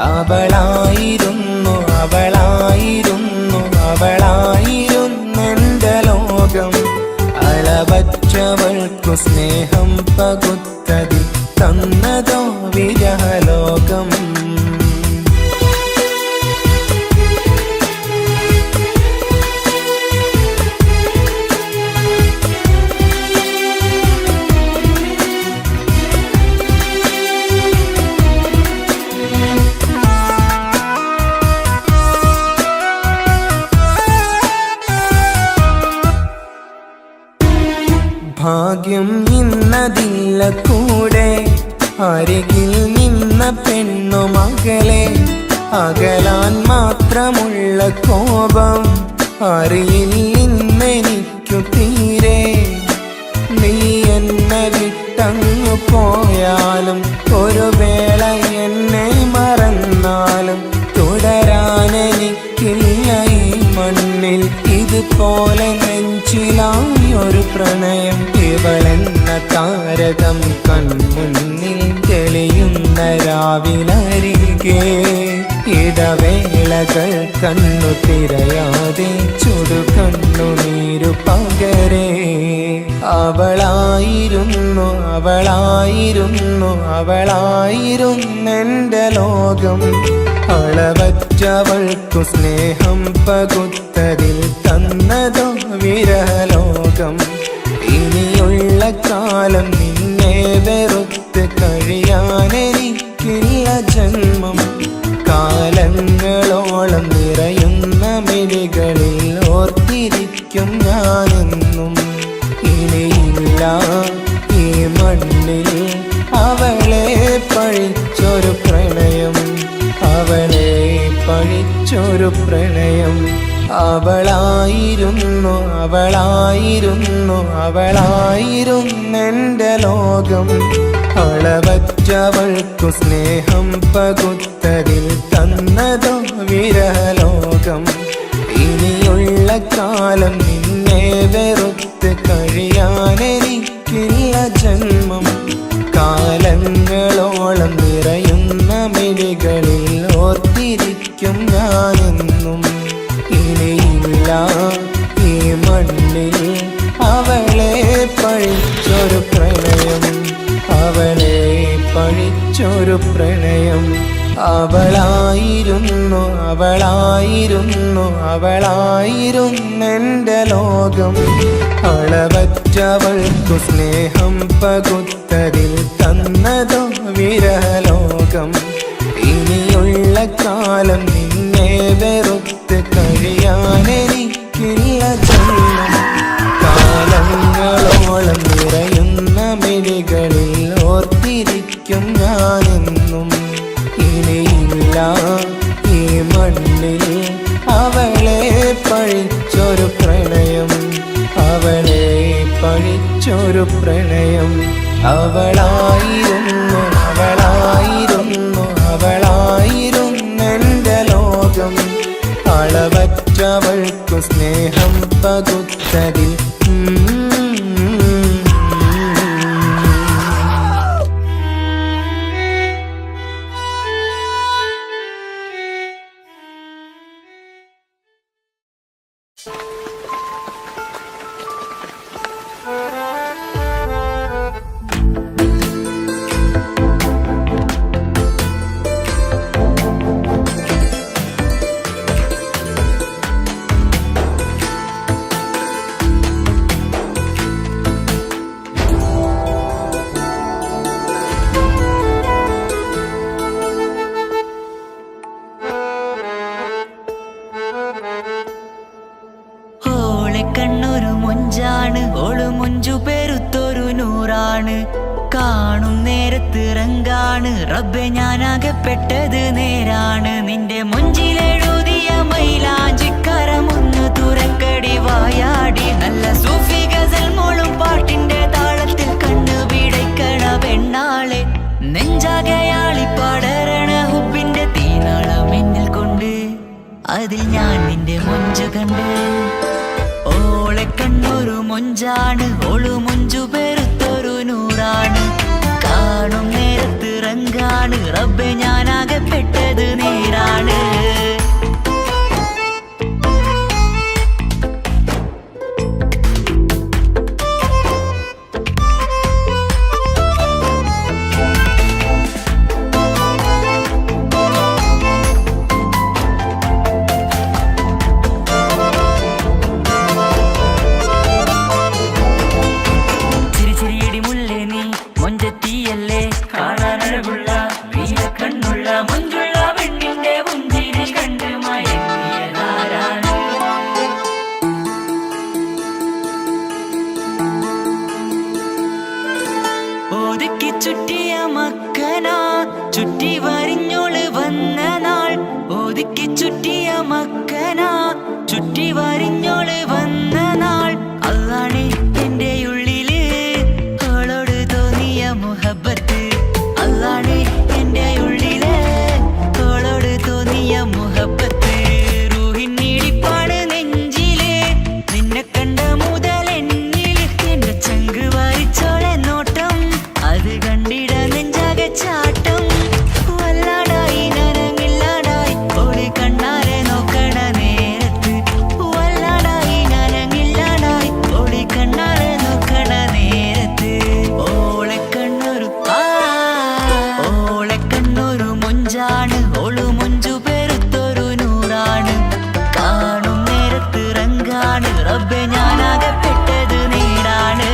S8: അവളായിരുന്നു അവളായിരുന്നു അവളായിരുന്നെന്റെ ലോകം. അളവറ്റവൾക്കു സ്നേഹം പകുത്തതിൽ തന്നതോ വിരഹലോകം. ഭാഗ്യം ഇന്നതില്ല കൂടെ, അരികിൽ നിന്ന പെണ്ണു മകളെ. അകലാൻ മാത്രമുള്ള കോപം അറിയില്ലെനിക്കു തീരെ. നീ എന്നെ വിട്ടങ്ങു പോയാലും ഒരു വേള എന്നെ മറന്നാലും തുടരാനെനിക്കില്ല ഈ മണ്ണിൽ ഇതുപോലെ നെഞ്ചിലായൊരു പ്രണയം. ഇവളെന്ന താരകം കൺമുന്നിൽ തെളിയുന്ന രാവിലരികെ. ഇടവേളകൾ കണ്ണു തിരയാതെ ചുടുകണ്ണുനീരു പകരെ. അവളായിരുന്നു അവളായിരുന്നു അവളായിരുന്നെന്റെ ലോകം. അളവറ്റവൾക്കു സ്നേഹം പകുത്തതിൽ തന്നതോ വിരഹലോകം. ഇനിയുള്ള കാലം നിന്നെ വെറുത്ത് കഴിയാനെനിക്കില്ല ജന്മം. കാലങ്ങളോളം നിറയുന്ന മിഴികളിൽ ഓർത്തിരിക്കും ഞാനെന്നും. ഇനിയില്ല ഈ മണ്ണിൽ അവളെ പഴിച്ചൊരു പ്രണയം, അവളെ പഴിച്ചൊരു പ്രണയം. അവളായിരുന്നു അവളായിരുന്നു അവളായിരുന്നെന്റെ ലോകം. അളവറ്റവൾക്കു സ്നേഹം പകുത്തതിൽ തന്നതോ വിരഹലോകം. ഇനിയുള്ള കാലം നിന്നെ വെറുത്ത് കഴിയാനെനിക്കില്ല ജന്മം. കാലങ്ങളോളം നിറയുന്ന മിഴികളിൽ ഓർത്തിരിക്കും ഞാനെന്നും. ഇനിയില്ല ഈ മണ്ണിൽ അവളെ പഴിച്ചൊരു പ്രണയം, അവളെ പഴിച്ചൊരു പ്രണയം. അവളായിരുന്നു അവളായിരുന്നു അവളായിരുന്നെന്റെ ലോകം. അളവറ്റവൾക്കു സ്നേഹം പകുത്തതിൽ തന്നതോ വിരഹലോകം. ഇനിയുള്ള കാലം നിന്നെ വെറുത്ത് കഴിയാനെനിക്കില്ല ജന്മം. കാലങ്ങളോളം നിറയുന്ന മിഴികളിൽ ഓർത്തിരിക്കും ഞാനെന്നും. ഇനിയില്ല ഈ മണ്ണിൽ അവളെ പഴിച്ചൊരു പ്രണയം, അവളെ പഴിച്ചൊരു പ്രണയം. അവളായിരുന്നു അവളായിരുന്നു അവളായിരുന്നെന്റെ ലോകം. അളവറ്റവൾക്കു സ്നേഹം പകുത്തതിൽ
S9: കാണും നേരത്ത് റങ്കാണ് റബ്ബെ ഞാനാകപ്പെട്ടത് നേരാണ്. നിന്റെ മുഞ്ചിലെഴുതിയ മൈലാഞ്ചിക്കരമൊന്ന് തുറക്കടി വായാടി. നല്ല സൂഫി ഗസൽ മോളും പാട്ടിന്റെ താളത്തിൽ കണ്ണു പിടയ്ക്കണ പെണ്ണാളെ. നെഞ്ചാകയാളി പടരണ ഹുബിന്റെ തീനാളം എന്നിൽ കൊണ്ട് അതിൽ ഞാൻ നിന്റെ മൊഞ്ചു കണ്ട്. ഓളെ കണ്ണൊരു മൊഞ്ചാണ് ഓളു മൊഞ്ചു പെരുത്തൊരു നേരാണ്. ഒതുക്കി ചുറ്റിയ മക്കനാ ചുറ്റി വരിഞ്ഞോള് വന്ന നാൾ. ഒതുക്കി ചുറ്റിയ മക്കനാ ചുറ്റി വരിഞ്ഞോള് വന്ന നാൾ. അള്ളാണ് എന്റെ ഉള്ളില് അവളോട് തോന്നിയ മുഹബത്ത്. അള്ളാണ് എന്റെ ഉള്ളില് അവളോട് തോന്നിയ മുഹബത്ത്. റൂഹിൻ നീടിപ്പാട് നെഞ്ചില് നിന്നെ കണ്ട മുതൽ എന്നില് എന്റെ ചങ്ക് വാരിച്ചോളെ നോട്ടം. അത് കണ്ടിട നെഞ്ചാകെ ചാട്ടം. വല്ലാടായി നനങ്ങില്ലാടായി ഓള് കണ്ണാരെ നോക്കണ നേരത്ത്. വല്ലാടായി നനങ്ങില്ലാടായി ഓള് കണ്ണാരെ നോക്കണ നേരത്ത്. ഓളെ കണ്ണൊരു മൊഞ്ചാണ്. ഓള് മൊഞ്ചു പെരുത്തൊരു നൂറാണ്. കാണും നേരത്ത് റങ്കാണ്. റബ്ബെ ഞാനാകപ്പെട്ടത് നേരാണ്.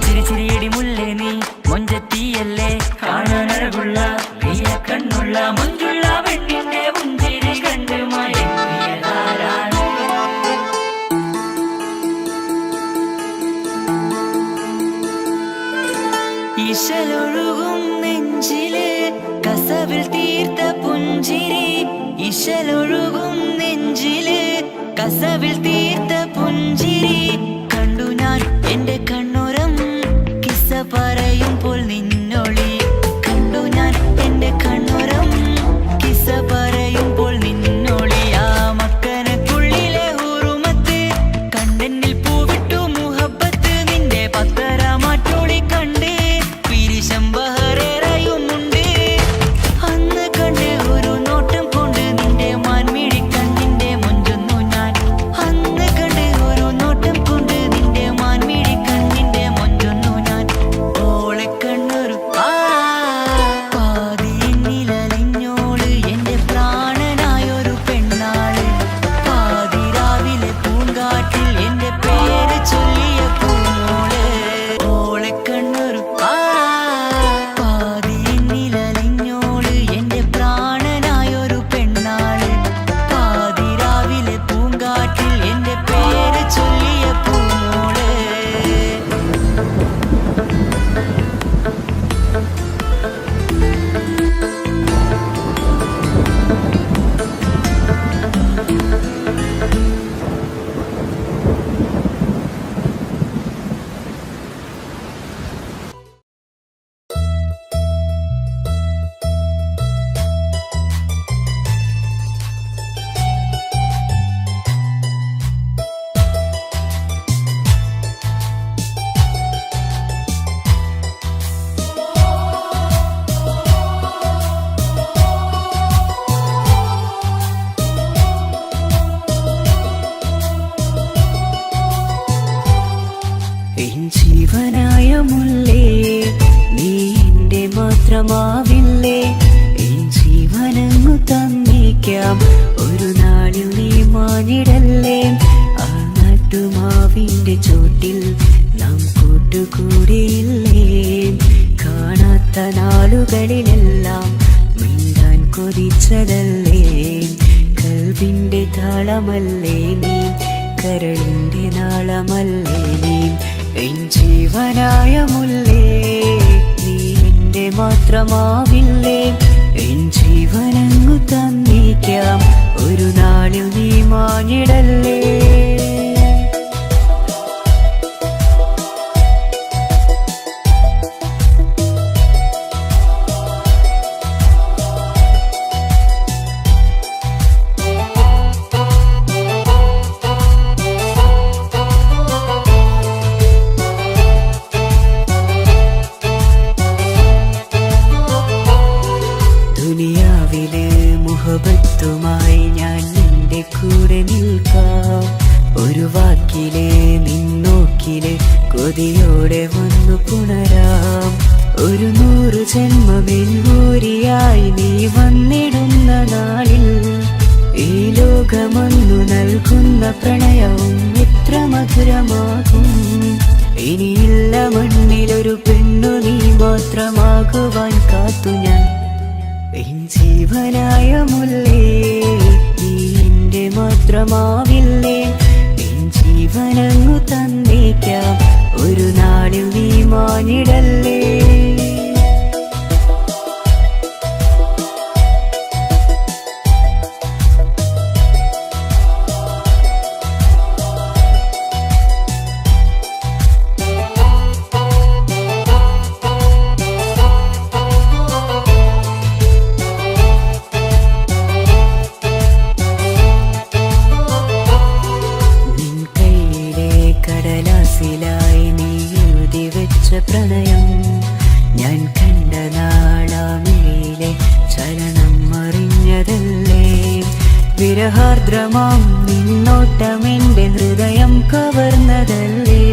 S9: ചിരിച്ചിരിയടി മുല്ലേ നീ മൊഞ്ചത്തിയല്ലേ കാണാനഴകുള്ള നീയ കണ്ണുള്ള മുഞ്ചുള്ള പെണ്ണിന്റെ മുഞ്ചിരി കണ്ട് മയങ്ങിയതാരാണ്. ഇശലൊഴുകും നെഞ്ചില് കസവിൽ തീർത്ത പുഞ്ചിരി. ഇശലൊഴുകും നെഞ്ചില് കസവിൽ തീർത്ത പുഞ്ചിരി. കണ്ടു ഞാൻ എന്റെ കണ്ണുരം കിസ്സ പറയുമ്പോൾ നിന്നൊളി. കണ്ടു ഞാൻ എന്റെ കണ്ണുരം കിസ്സ പറയുമ്പോൾ നിന്നൊളി. ആ മക്കനക്കുള്ളിലെ ഹുറുമത്ത് കണ്ടെന്നിൽ പൂവിട്ടു മുഹബത്ത്. നിന്റെ പത്തര മാറ്റോളി കണ്ട് പിരിശം ബഹറേറയുമുണ്ട്. അന്ന് കണ്ട് ഒരു നോട്ടം കൊണ്ട് നിന്റെ മാൻമിഴി കണ്ണിന്റെ മൊഞ്ചൊന്നു ഞാൻ. അന്ന് കണ്ട് ഒരു നോട്ടം കൊണ്ട് നിന്റെ മാൻമിഴി കണ്ണിന്റെ മൊഞ്ചൊന്നു ഞാൻ. ഓളെ കണ്ണൊരു പാതിയിലലിഞ്ഞോള് എന്റെ പ്രാണനായൊരു പെണ്ണാള്. പാതിരാവിലെ പൂങ്കാട്ടിൽ എന്റെ പേര് ചൊല്ലിയ പൂമോള്. ഓളെ കണ്ണൊരു പാതിയിലലിഞ്ഞോള് എന്റെ പ്രാണനായൊരു പെണ്ണാള്. പാതിരാവിലെ പൂങ്കാട്ടിൽ എന്റെ പേര് ചൊല്ലിയ പൂമോള്.
S1: എൻ ജീവനായ മുല്ലേ നീ എന്റെ മാത്രമാവില്ലേ. എൻ ജീവനങ്ങു തന്നേക്കാം ഒരു നാളിൽ നീ മാനിടല്ലേ. ആ നട്ടുമാവിന്റെ ചോട്ടിൽ നാം കൂട്ടുകൂടിയില്ലേ. കാണാത്ത നാളുകളിലെല്ലാം മിണ്ടാൻ കൊതിച്ചതല്ലേ. കൽവിന്റെ താളമല്ലേ നീ, കരളിന്റെ നാളമല്ലേ നീ. എൻ ജീവനായ മുല്ലേ നീ എന്റെ മാത്രമാവില്ലേ. എൻ ജീവനങ്ങു തന്നേക്കാം ഒരു നാളിൽ നീ മാനിടല്ലേ. നോക്കാം. ഒരു വാക്കിലെ നിന്നോക്കിലെ കൊതിയോടെ വന്നു പുണരാം. ഒരു 100 ജന്മമെൻകൂരിയായി നീ വന്നിടുന്ന നാളിൽ ഈ ലോകമൊന്നു നൽകുന്ന പ്രണയവും എത്ര മധുരമാകും. ഇനിയില്ല മണ്ണിലൊരു പെണ്ണു നീ മാത്രമാകുവാൻ കാത്തു ഞാൻ. എൻ ജീവനായ മുല്ലേ നീ എന്റെ മാത്രമാവില്ലേ. എൻ ജീവനങ്ങു തന്നേക്കാം, ഒരു നാളിൽ നീ മാനിടല്ലേ. കടലാസിലായി നീ എഴുതി വെച്ച പ്രണയം ഞാൻ കണ്ട നാളാമിഴിയിലെ ചലനം അറിഞ്ഞതല്ലേ. വിരഹാർദ്രമാം നിന്നോട്ടം എന്റെ ഹൃദയം കവർന്നതല്ലേ.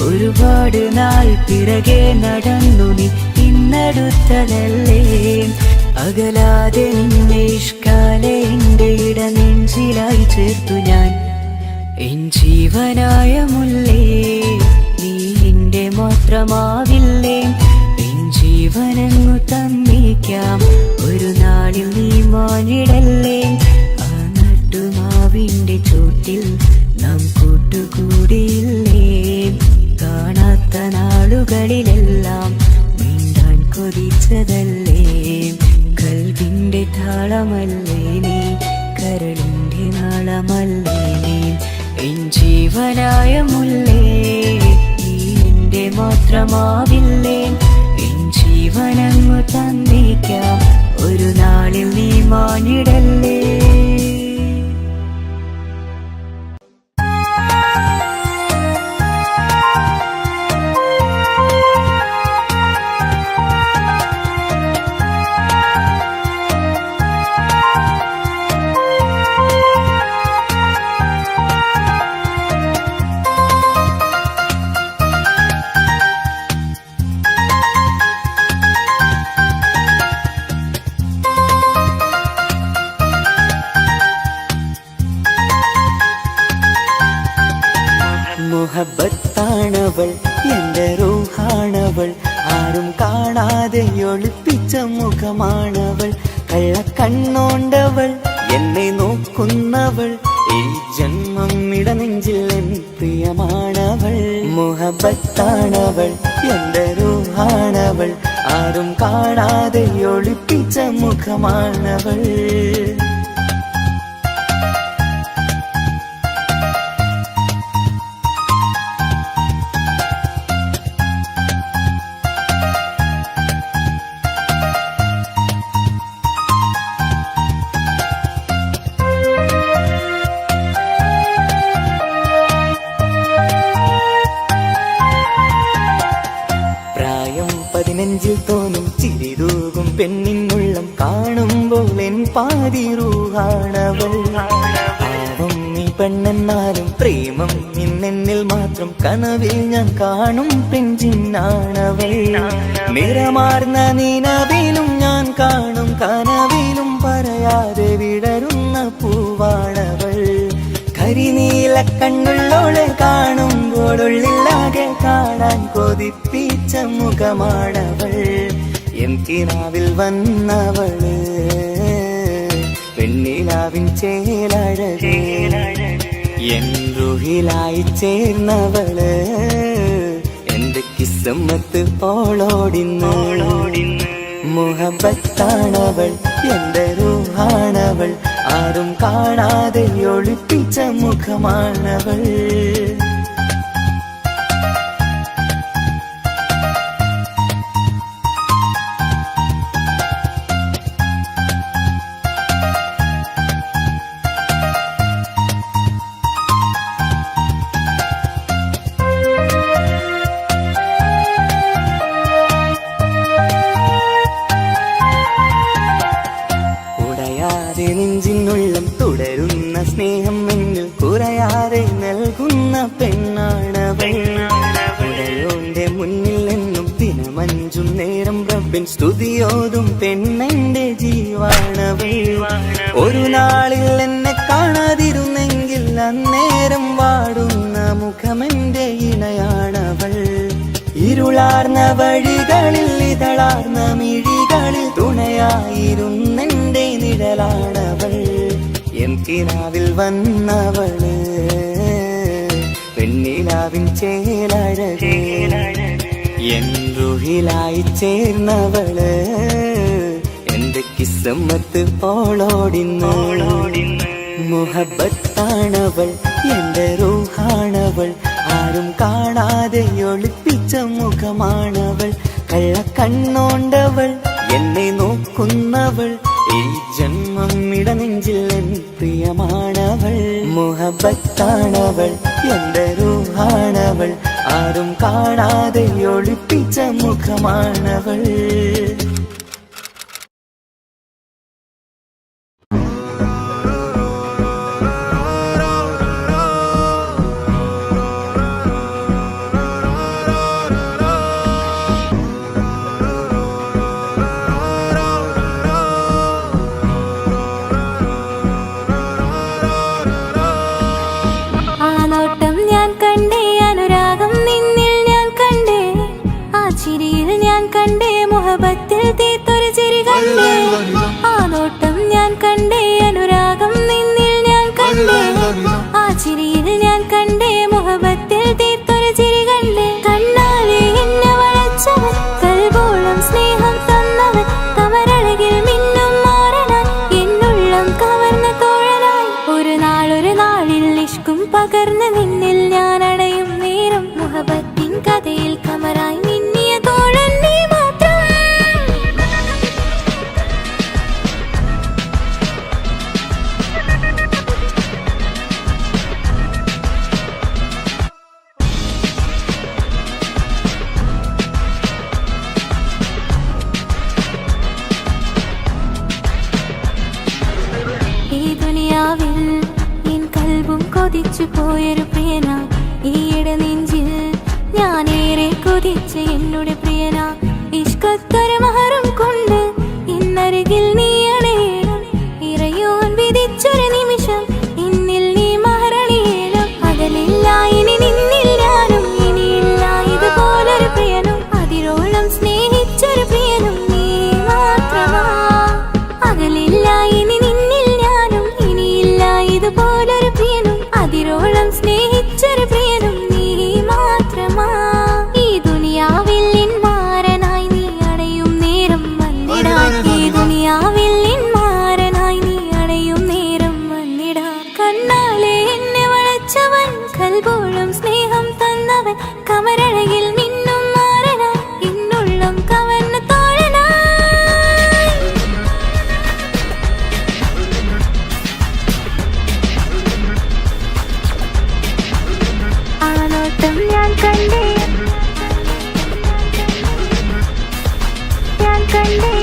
S1: ഒരുപാട് നാൾ പിറകെ നടന്നു നീ ഇന്നടുത്തതല്ലേ. അകലാതെ നിന്നെ ഇഷ്കാലെ എന്റെ ഇടനെഞ്ചിലായി ചേർത്തു ഞാൻ. എൻ ജീവനായ മുല്ലേ നീ എന്റെ മാത്രമാവില്ലേ. എൻ ജീവനങ്ങു തന്നേക്കാം, ഒരു നാളിൽ നീ മാനിടല്ലേ. ആ നട്ടുമാവിന്റെ ചോട്ടിൽ നാം കൂട്ടുകൂടിയില്ലേ. കാണാത്ത നാളുകളിലെല്ലാം നീണ്ടാൻ കൊതിച്ചതല്ലേ. കൽവിന്റെ താളമല്ലേ നീ, കരളിന്റെ നാളമല്ലേ നീ. എൻ ജീവനായ മുല്ലേ നീ എന്റെ മാത്രമാവില്ലേ. എൻ ജീവനങ്ങു തന്നേക്കാം, ഒരു നാളിൽ നീ മാനിടല്ലേ.
S3: മുഹബത്താണവൾ എന്റെ റൂഹാണവൾ, ആരും കാണാതെ ഒളിപ്പിച്ച മുഖമാണവൾ. കള്ളക്കണ്ണോണ്ടവൾ എന്നെ നോക്കുന്നവൾ, ഈ ജന്മം ഇടനെഞ്ചിൽ എൻ പ്രിയമാണവൾ. മുഹബത്താണവൾ എന്റെ റൂഹാണവൾ, ആരും കാണാതെ ഒളിപ്പിച്ച മുഖമാണവൾ. നെഞ്ചിൽ തോന്നും ചിരിതൂകും പെണ്ണിനുള്ളം കാണുമ്പോൾ എൻ പാതി റൂഹാണവൾ. പാവം നീ പെണ്ണെന്നാലും പ്രേമം ഇന്നെന്നിൽ മാത്രം, കനവിൽ ഞാൻ കാണും പെഞ്ചിന്നാണവൾ. നിറമാർന്ന നിലവിലും ഞാൻ കാണും കനവിലും പറയാതെ വിടരുന്ന പൂവാണവൾ. കരിനീല കണ്ണുള്ളോളെ കാണുമ്പോഴുള്ളിലാകെ കാണാൻ കൊതിപ്പിച്ച മുഖമാണവൾ. എൻ കിനാവിൽ വന്നവള് പെണ്ണിലാവിൻ ചേലഴക്, എൻ റുഹിലായി ചേർന്നവള് എന്റെ കിസ്മത്ത് ഓളോടിന്ന്. മുഹബത്താണവൾ എന്റെ റൂഹാണവൾ, ആരും കാണാതെ ഒളിപ്പിച്ച മുഖമാണവൾ. നെഞ്ചിനുള്ളം തുടരുന്ന സ്നേഹം എന്നിൽ കുറയാതെ നൽകുന്ന പെണ്ണാണവൾ. ഉടയോന്റെ മുന്നിൽ നിന്നും ദിനമഞ്ചും നേരം റബ്ബിൻ സ്തുതിയോതും പെണ്ണെന്റെ ജീവാണവൾ. ഒരു നാളിൽ എന്നെ കാണാതിരുന്നെങ്കിൽ അന്നേരം വാടുന്ന മുഖമെന്റെ ഇണയാണവൾ. ഇരുളാർന്ന വഴികളിൽ ഇതളാർന്ന മിഴികളിൽ തുണയായിരുന്നെന്റെ നിഴലാണവൾ. എൻ കിനാവിൽ വന്നവള് പെണ്ണിലാവിൻ ചേലഴകേ, എൻ റുഹിലായി ചേർന്നവള് എന്റെ കിസ്മത്ത് ഓളോടിന്ന്. മുഹബത്താണവൾ എന്റെ റൂഹാണവൾ, ആരും കാണാതെ ഒളിപ്പിച്ച മുഖമാണവൾ. കള്ളക്കണ്ണോണ്ടവൾ എന്നെ നോക്കുന്നവൾ, ഈ ജന്മം ഇടനെഞ്ചിൽ എൻ പ്രിയമാണവൾ. മുഹബത്താണവൾ എന്റെ റൂഹാണവൾ, ആരും കാണാതെ ഒളിപ്പിച്ച മുഖമാണവൾ.
S4: മുഹബത്തിൽ തീർത്തൊരു ചിരി കണ്ടേ, ആ നോട്ടം ഞാൻ കണ്ടേ, അനുരാഗം നിന്നിൽ ഞാൻ കണ്ടേ, ആ ചിരിയിൽ ഞാൻ കണ്ടേ, മുഹബത്തിൽ തീർത്തൊരു ചിരി കണ്ടേ. കണ്ണാലെ എന്നെ വളച്ചവൻ, കൽബോളം സ്നേഹം തന്നവൻ, കമരഴകിൽ മിന്നും മാറനായി, എന്നുള്ളം കവർന്ന തോഴനായി. ഒരു നാളിൽ ഇഷ്കും പകർന്ന് നിന്നിൽ ഞാൻ അടയും നേരം, മുഹബത്തിൻ കഥയിൽ കമറായി മിന്നിയ തോഴൻ നീ മാത്രം. ഈ ദുനിയാവിൽ എൻ കൽബും കൊതിച്ചു പോയൊരു പ്രിയന, ഈയിടെ നെഞ്ചിൽ ഞാനേറെ കൊതിച്ച എന്നുടെ പ്രിയന. ഇഷ്കത്തൊരു മഹറും കൊണ്ട് ഇന്നരികിൽ നീ അണയണം, ഇറയോൻ വിധിച്ചൊരു നിമിഷം ഇന്നിൽ നീ മഹറണിയേണം. അകലില്ല ഇനി നിന്നിൽ ഞാനും, ഇനിയില്ല ഇതുപോലൊരു പ്രിയനും, അതിരോളം സ്നേഹിച്ചൊരു പ്രിയനും നീ മാത്രമാ. അകലില്ല ഇനി നിന്നിൽ ഞാനും, ഇനിയില്ല ഇതുപോലൊരു പ്രിയനും, അതിരോളം സ്നേഹിച്ചൊരു പ്രിയനും നീ മാത്രമാ. ഈ ദുനിയാവിൽ എൻ മാരനായി നീ അടയും നേരം വന്നിടാൻ, ഈ ദുനിയാവിൽ എൻ മാരനായി നീ അടയും നേരം വന്നിടാൻ. കണ്ണാലെ എന്നെ വളച്ചവൻ, കൽബോളം സ്നേഹം തന്നവൻ, കമരഴകിൽ മിന്നും മാറനായി, എന്നുള്ളം കവർന്ന തോഴനായി. ആ നോട്ടം ഞാൻ കണ്ടേ, ഞാൻ കണ്ടേ,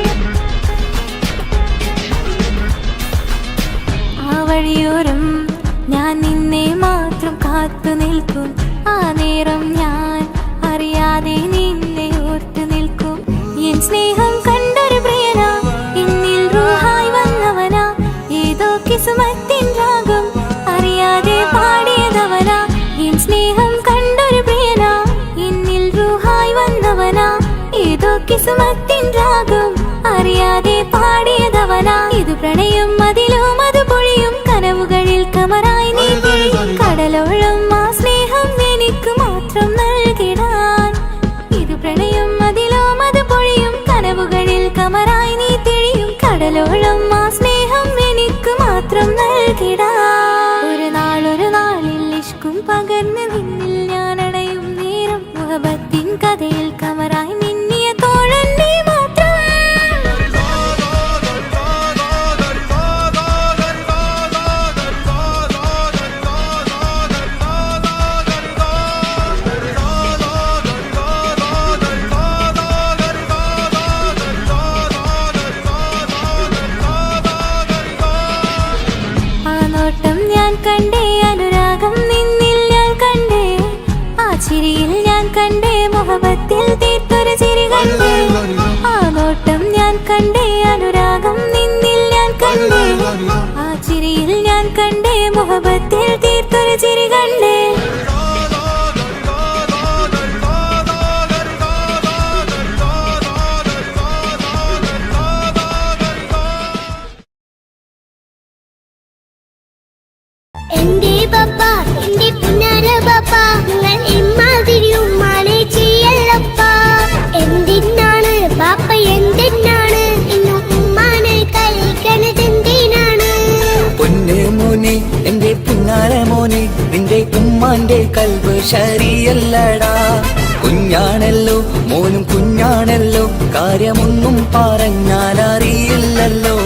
S4: ആ വഴിയോരം ഞാൻ നിന്നെ മാത്രം കാത്തു നിൽക്കും, ആ നേരം ഞാൻ അറിയാതെ നിന്നെ ഓർത്തു നിൽക്കും. എൻ സ്നേഹം കണ്ടൊരു പ്രിയന, എന്നിൽ റൂഹായി വന്നവനാ, ഏതോ കിസ്മത്തിൻ രാഗം അറിയാതെ പാടിയതവനാ. എൻ സ്നേഹം കണ്ടൊരു പ്രിയന, എന്നിൽ റൂഹായി വന്നവനാ, ഏതോ കിസ്മത്തിൻ രാഗം അറിയാതെ പാടിയതവനാ. ഇത് പ്രണയം അതിലും അത് പൊഴിയും, കനവുകളിൽ കമറായി നീ തെളിയും, കടലോളം ആ സ്നേഹം എനിക്ക് മാത്രം നൽകിടാൻ. ഇത് പ്രണയം അതിലും അത് പൊഴിയും, കനവുകളിൽ കമറായി നീ തെളിയും, കടലോളം ആ സ്നേഹം എനിക്ക് മാത്രം നൽകിടാൻ. ഒരു നാളിൽ ഇഷ്കും പകർന്ന് നിന്നിൽ ഞാൻ അടയും നേരം, മുഹബത്തിൻ കഥയിൽ കമറായി മിന്നിയ തോഴൻ നീ മാത്രം. മുഹബത്തിൽ തീർത്തൊരു ചിരി കണ്ടേ ആ നോട്ടം ഞാൻ കണ്ടേ അനുരാഗം നിന്നിൽ ഞാൻ കണ്ടേ ആ ചിരിയിൽ ഞാൻ കണ്ടേ മുഹബത്തിൽ തീർത്തൊരു ചിരി കണ്ടേ
S10: എന്റെ പപ്പ എന്റെ പുന്നാര പപ്പ നിങ്ങൾ ഇമ്മാതിരി ഉമ്മാനെ ചെയ്യല്ലപ്പ എന്തിനാണ് പാപ്പ എന്തിനാണ് ഇന്നും ഉമ്മാനെ കളിക്കണത് എന്തിനാണ്
S3: പൊന്നെ മോനെ എന്റെ പുന്നാര മോനെ നിന്റെ ഉമ്മാന്റെ കൽബ് ശരിയല്ലടാ കുഞ്ഞാണല്ലോ മോനും കുഞ്ഞാണല്ലോ കാര്യമൊന്നും പറഞ്ഞാൽ അറിയില്ലല്ലോ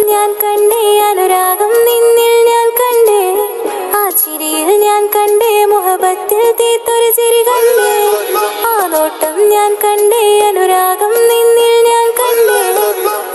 S4: ഞാൻ കണ്ടേ അനുരാഗം നിന്നിൽ ഞാൻ കണ്ടേ ആ ചിരിയിൽ ഞാൻ കണ്ടേ മുഹബത്തിൽ തീർത്തൊരു ചിരി കണ്ടേ ആ നോട്ടം ഞാൻ കണ്ടേ അനുരാഗം നിന്നിൽ ഞാൻ കണ്ടേ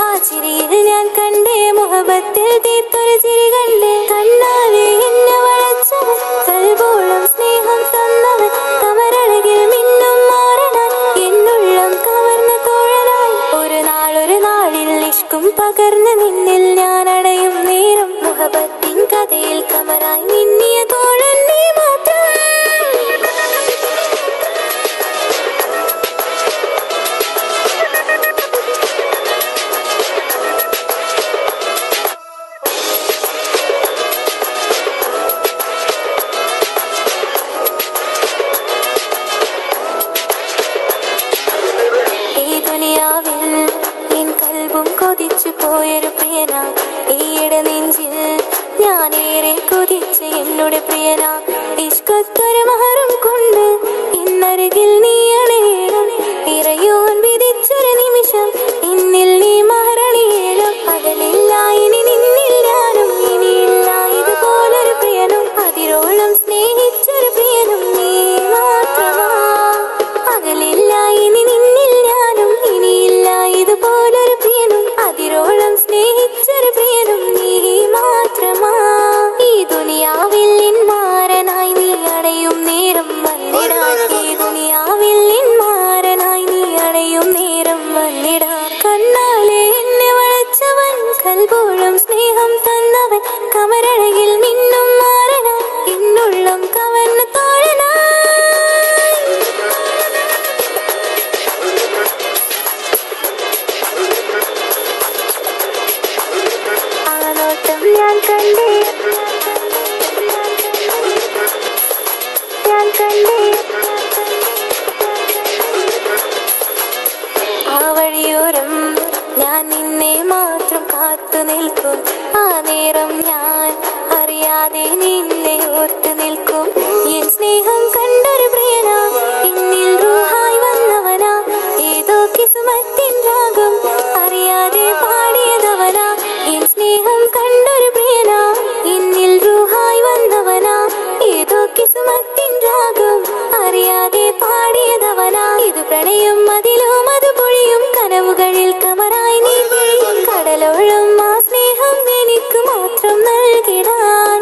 S4: ആ ചിരിയിൽ ഞാൻ കണ്ടേ മുഹബത്തിൽ തീർത്തൊരു ചിരി കണ്ടേ കണ്ണാലെ എന്നെ വളച്ചവൻ കൽബോളം സ്നേഹം തന്നവൻ കമരഴകിൽ മിന്നും മാറനാൻ എന്നുള്ളം കവർന്ന തോഴനായി ഒരു നാളിൽ ഇഷ്കും പകർന്ന് നിന്നിൽ ഞാൻ അടയും നേരം മുഹബത്തിൻ കഥയിൽ കമറായി മിന്നിയ തോഴൻ നീ മാത്രം ഈ ദുനിയാവിൽ എൻ കൽബും കൊതിച്ചു പോയൊരു പ്രിയന ഈയിടെ നെഞ്ചിൽ ഞാനേറെ കൊതിച്ച് എന്നോട് പ്രിയന ഇഷ്കത്തൊരു മഹറും കൊണ്ട് ഇന്നരികിൽ നീ അണയണം ഇറയോൻ വിധിച്ചൊരു നിമിഷം ഇന്നിൽ നീ മഹറണിയേണം പകലില്ല ഇനി നിന്നിൽ ഞാനും ഇനിയില്ല ഇതുപോലൊരു പ്രിയനും അതിരോളം സ്നേഹിച്ചൊരു പ്രിയനും നീ മാത്രമാ പകലില്ല ഇനി നിന്നിൽ ഞാനും ഇനിയില്ല ഇതുപോലൊരു പ്രിയനും അതിരോളം സ്നേഹിച്ചൊരു പ്രിയനും നീ മാത്രമാ ഈ ദുനിയാവിൽ മാരനായി നീ അടയും നേരം വന്നിടാൻ ഈ ദുനിയാവിൽ മാരനായി നീ അടയും നേരം വന്നിടാൻ കണ്ണാലെ എന്നെ വളച്ചവൻ കൽബോളം സ്നേഹം തന്നവൻ കമരഴകിൽ മിന്നും മാറനാൻ എന്നുള്ളം കവർന്ന തോഴനായി ആ നോട്ടം ഞാൻ കണ്ടേ ഞാൻ കണ്ടേ ആ വഴിയോരം ഞാൻ നിന്നെ മാത്രം കാത്തു നിൽക്കും ആ നേരം ഞാൻ അറിയാതെ നിന്നെ ഓർത്തു നിൽക്കും എൻ സ്നേഹം കണ്ടൊരു പ്രിയന എന്നിൽ റൂഹായി വന്നവനാ ഏതോ കിസ്മത്തിൻ രാഗം അറിയാതെ പാടിയതവനാ എൻ സ്നേഹം കണ്ടൊരു പ്രിയന എന്നിൽ റൂഹായി വന്നവനാ ഏതോ കിസ്മത്തിൻ രാഗം അറിയാതെ പാടിയതവനാ ഇത് പ്രണയം അതിലും അത് പൊഴിയും കനവുകളിൽ കമറായി നീ പൊഴിയും കടലോളം ആ സ്നേഹം എനിക്ക് മാത്രം നൽകിടാൻ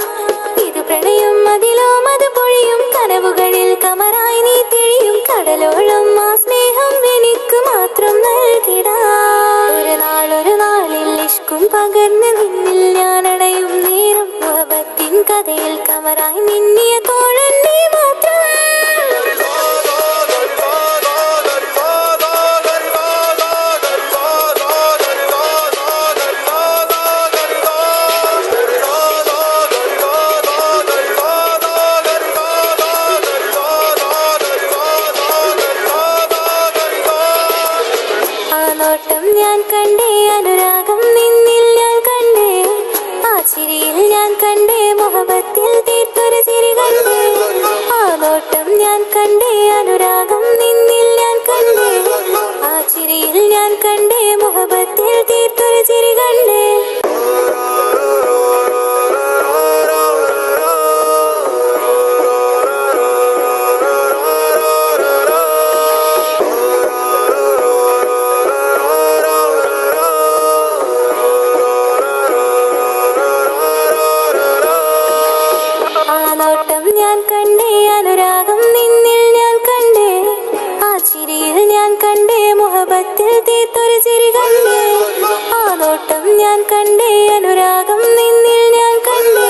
S4: ഇത് പ്രണയം അതിലും അത് പൊഴിയും കനവുകളിൽ കമറായി നീ തിഴിയും കടലോളം ആ സ്നേഹം എനിക്ക് മാത്രം നൽകിടാൻ ഒരു നാളിൽ ഇഷ്കും പകർന്ന് നിന്നിൽ ഞാൻ അടയും നേരം മുഹബത്തിൻ കഥയിൽ കമറായി മിന്നിയ തോഴൻ നീ മാത്രം ആ നോട്ടം ഞാൻ കണ്ടേ അനുരാഗം നിന്നിൽ ഞാൻ കണ്ടേ ആ ചിരിയിൽ ഞാൻ കണ്ടേ മുഹബത്തിൽ തീർത്തൊരു ചിരി കണ്ടേ ഞാൻ കണ്ടേ അനുരാഗം നിന്നിൽ ഞാൻ കണ്ടേ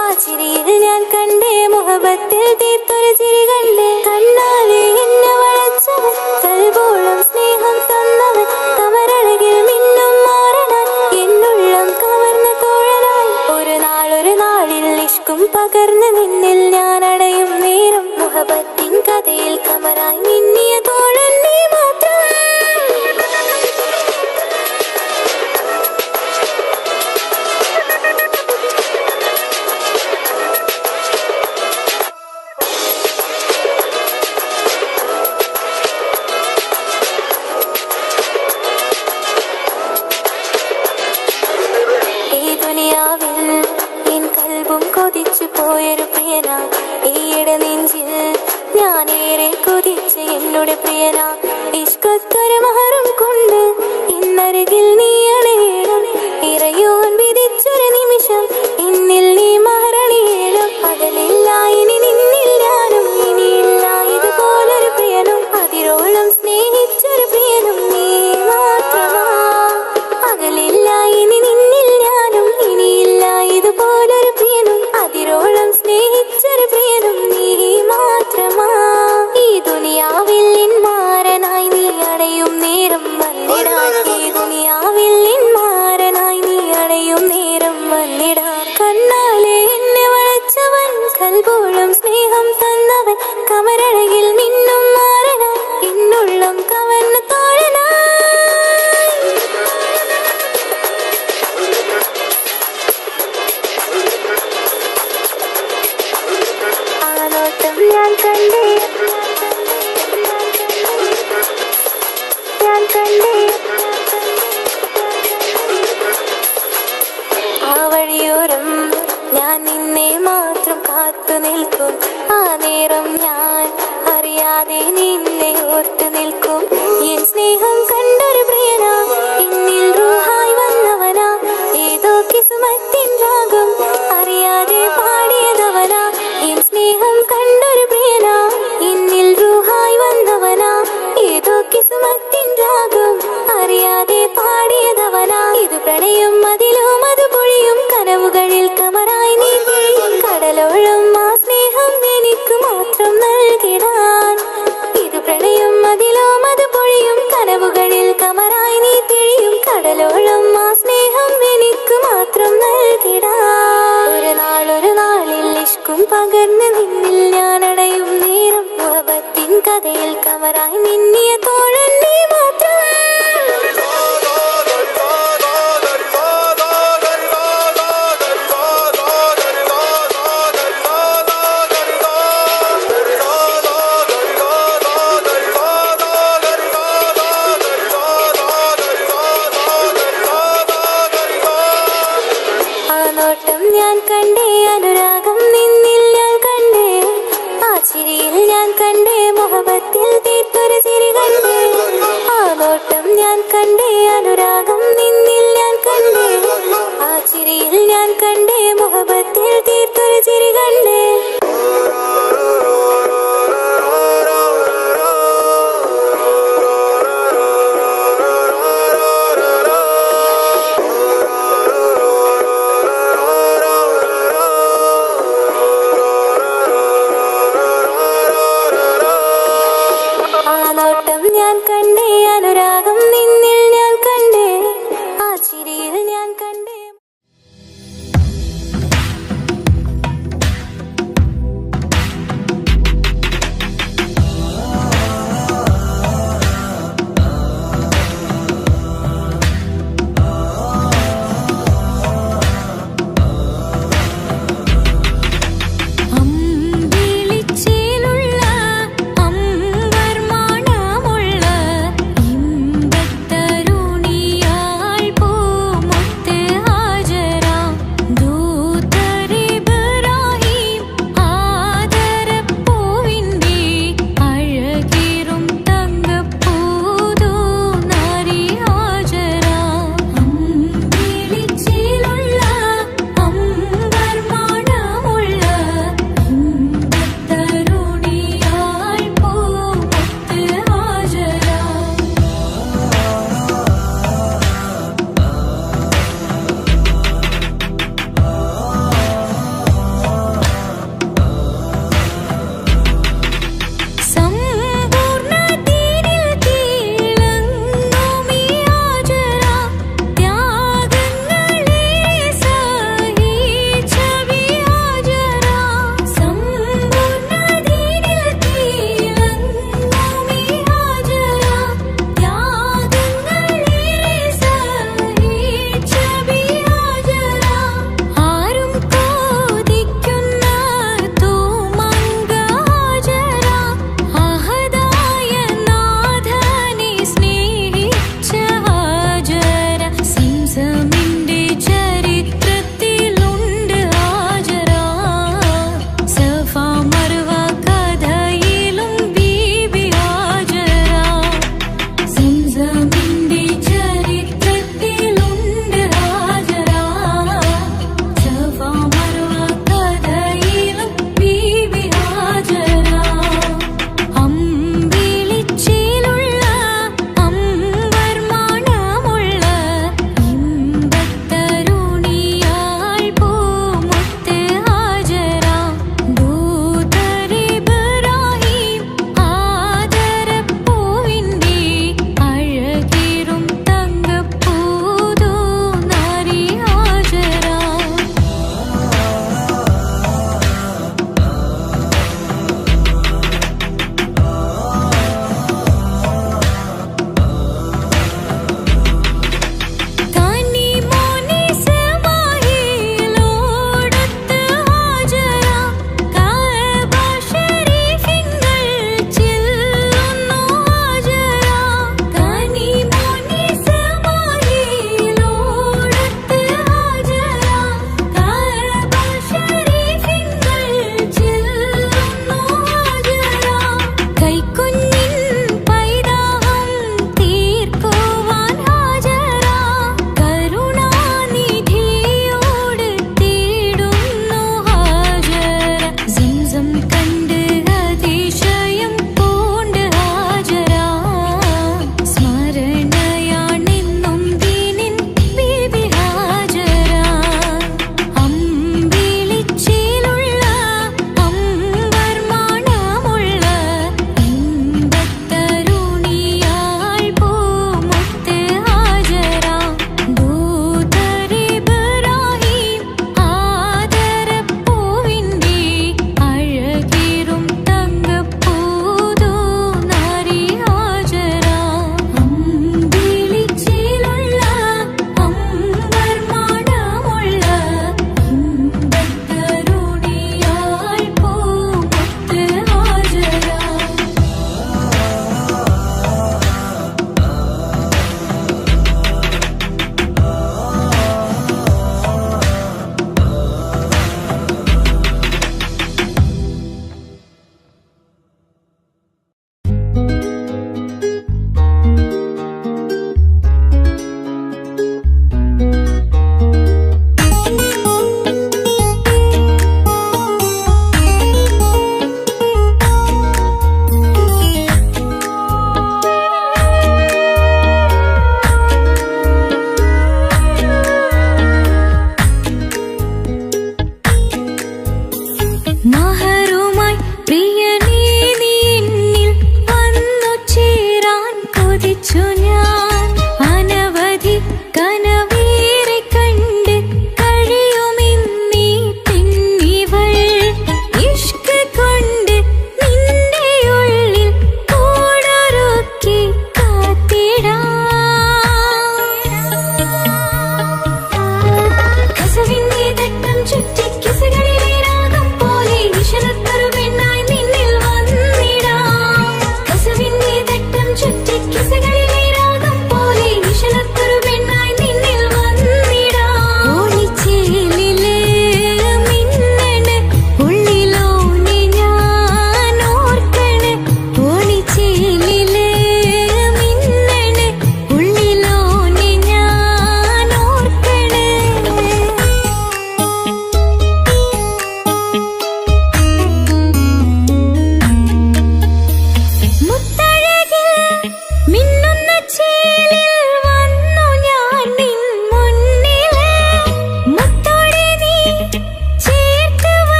S4: ആ ചിരിയിൽ ഞാൻ കണ്ടേ മുഹബത്തിൽ തീർത്തൊരു ചിരി കണ്ടേ കണ്ണാലെ എന്നെ വളച്ചവൻ കൽബോളം സ്നേഹം തന്നവൻ കമരഴകിൽ മിന്നും മാറനാൻ എന്നുള്ളം കവർന്ന തോഴനായി ഒരു നാളിൽ ഇഷ്കും പകർന്ന് നിന്നിൽ ഞാൻ അടയും നേരം മുഹബത്തിൻ കഥയിൽ കമറായി മിന്നിയ തോഴൻ നീ മാത്രം കൊതിച്ചു പോയൊരു പ്രിയന ഈയിടെ നെഞ്ചിൽ ഞാനേറെ കൊതിച്ച് എന്നോട് പ്രിയന ഇഷ്കത്തൊരു മഹറും കൊണ്ട് ഇന്നരികിൽ നീ അണയണം ഇറയോൻ വിധിച്ചൊരു നിമിഷം ഇന്നിൽ നീ മഹറണിയണം പകലില്ല ഇനി നിന്നിൽ ഞാനും ഇനിയില്ല ഇതുപോലൊരു പ്രിയനും അതിരോളം സ്നേഹിച്ചൊരു പ്രിയനും നീ മാത്രമാ പകലില്ല ഇനി നിന്നിൽ ഞാനും ഇനിയില്ല ഇതുപോലൊരു പ്രിയനും അതിരോളം സ്നേഹിച്ചൊരു പ്രിയനും നീ മാത്രമാ ഈ ദുനിയാവിൽ മാരനായി നീ അടയും നേരം വന്നിടാൻ ഈ ദുനിയാവിൽ മാരനായി നീ അടയും നേരം വന്നിടാൻ കണ്ണാലെ എന്നെ വളച്ചവൻ കൽബോളം സ്നേഹം തന്നവൻ കമരഴകിൽ മിന്നും മാറനാ എന്നുള്ളം കവർന്ന തോഴനാ ഞാൻ കണ്ടേ ആ വഴിയോരം ഞാൻ നിന്നെ മാത്രം കാത്തു നിൽക്കും ആ നേരം ഞാൻ അറിയാതെ നിന്നെ ഓർത്തു നിൽക്കും എൻ സ്നേഹം കണ്ടൊരു പ്രിയനാ എന്നിൽ റൂഹായി വന്നവനാ ഏതോ കിസ്മത്തിൻ രാഗം അറിയാതെ പാടിയതവനാ എൻ സ്നേഹം കണ്ടൊരു പ്രിയനാ എന്നിൽ റൂഹായി വന്നവനാ ഏതോ കിസ്മത്തിൻ രാഗം അറിയാതെ പാടിയതവനാ ഇത് പ്രണയം അതിലും അത് പൊഴിയും കനവുകളിൽ കമറായി നീ പൊഴിയും കടലോളം ആ സ്നേഹം എനിക്ക് മാത്രം നൽകിടാൻ ഇത് പ്രണയം അതിലും അത് പൊഴിയും കനവുകളിൽ കമറായി നീ തിഴിയും കടലോളം ആ സ്നേഹം എനിക്ക് മാത്രം നൽകിടാൻ ഒരു നാളിൽ ഇഷ്കും പകർന്ന് നിന്നിൽ ഞാൻ അടയും നേരം മുഹബത്തിൻ കഥയിൽ കമറായി മിന്നിയ തോഴൻ നീ മാത്രം ഞാൻ കണ്ടേ അനുരാഗം നിന്നിൽ ഞാൻ കണ്ടേ ആ ചിരിയിൽ ഞാൻ കണ്ടേ മുഹബത്തിൽ തീർത്തൊരു ചിരി കണ്ടേ ആ നോട്ടം ഞാൻ കണ്ടേ അനുരാഗം നിന്നിൽ ഞാൻ കണ്ടേ ആ ചിരിയിൽ ഞാൻ കണ്ടേ മുഹബത്തിൽ തീർത്തൊരു ചിരി കണ്ടേ ഞാൻ കണ്ടേ അനുരാഗം നിന്നിൽ ഞാൻ കണ്ടേ ആ ചിരിയിൽ ഞാൻ കണ്ടേ ഇമ്പത്തരുണിയാൾ പൂമുത്ത്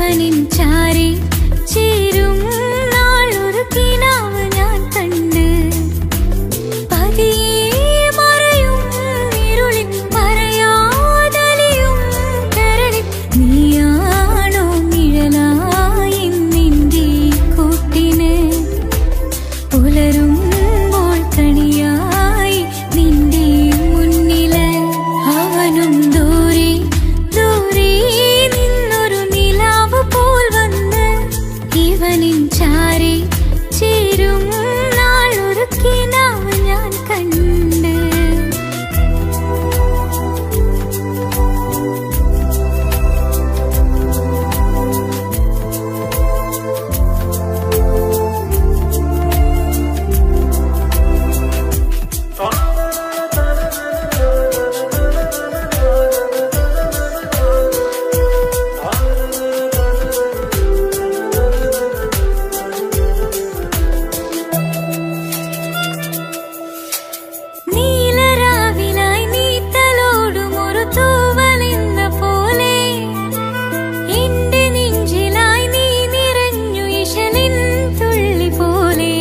S4: ഇവനിൻ ചാരി ചേരും നാളൊരു കിനാവ് ഞാൻ കണ്ട് പതിയെ മറയും ഇരുളിൽ പറയാതലിയും കരളിൽ നീയാണോ നിഴലായി നിന്റെ കൂട്ടിന് പുലരുമ്പോൾ കണിയായി നിന്റെ മുന്നില് അവനും ദൂരെ ദൂരെ നിന്നൊരു നിലാവ് പോൽ വന്ന് ഇവനിൻ ചാരി ചേരും നാളൊരു കിനാവ് ഞാൻ കണ്ട് നീലരാവിലായി നീ തലോടും ഒരു തൂവലെന്ന പോലെ എന്റെ നെഞ്ചിലായി നീ നിറഞ്ഞു ഇശലിൻ തുള്ളി പോലെ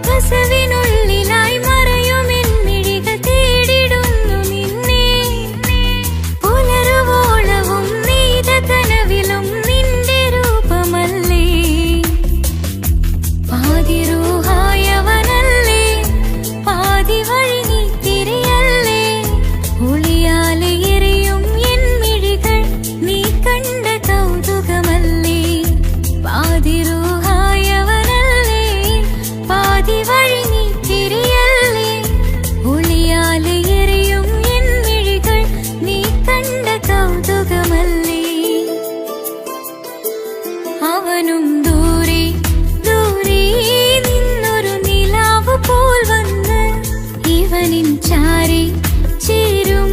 S4: കസവിനുള്ളിലായി മറയുമെൻ മിഴികൾ തേടിടുന്നു നിന്നെ പുലരുവോളവും നീത കനവിലും നിന്റെ രൂപമല്ലേ പാതിരൂഹായവനല്ലേ പാതി വഴി നീ തിരിയല്ലേ ഒളിയാലെ എറിയും എൻ മിഴികൾ നീ കണ്ട കൗതുകമല്ലേ പാതിരൂഹായവനല്ലേ പാതി വഴി നീ തിരിയല്ലേ ഒളിയാലെ എറിയും എൻ മിഴികൾ നീ കണ്ട കൗതുകമല്ലേ അവനും ദൂരെ ദൂരെ നിന്നൊരു നിലാവ് പോൽ വന്ന് ഇവനിൻ ചാരി ചേരും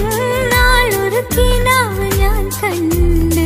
S4: നാളൊരു കിനാവ് ഞാൻ കണ്ട്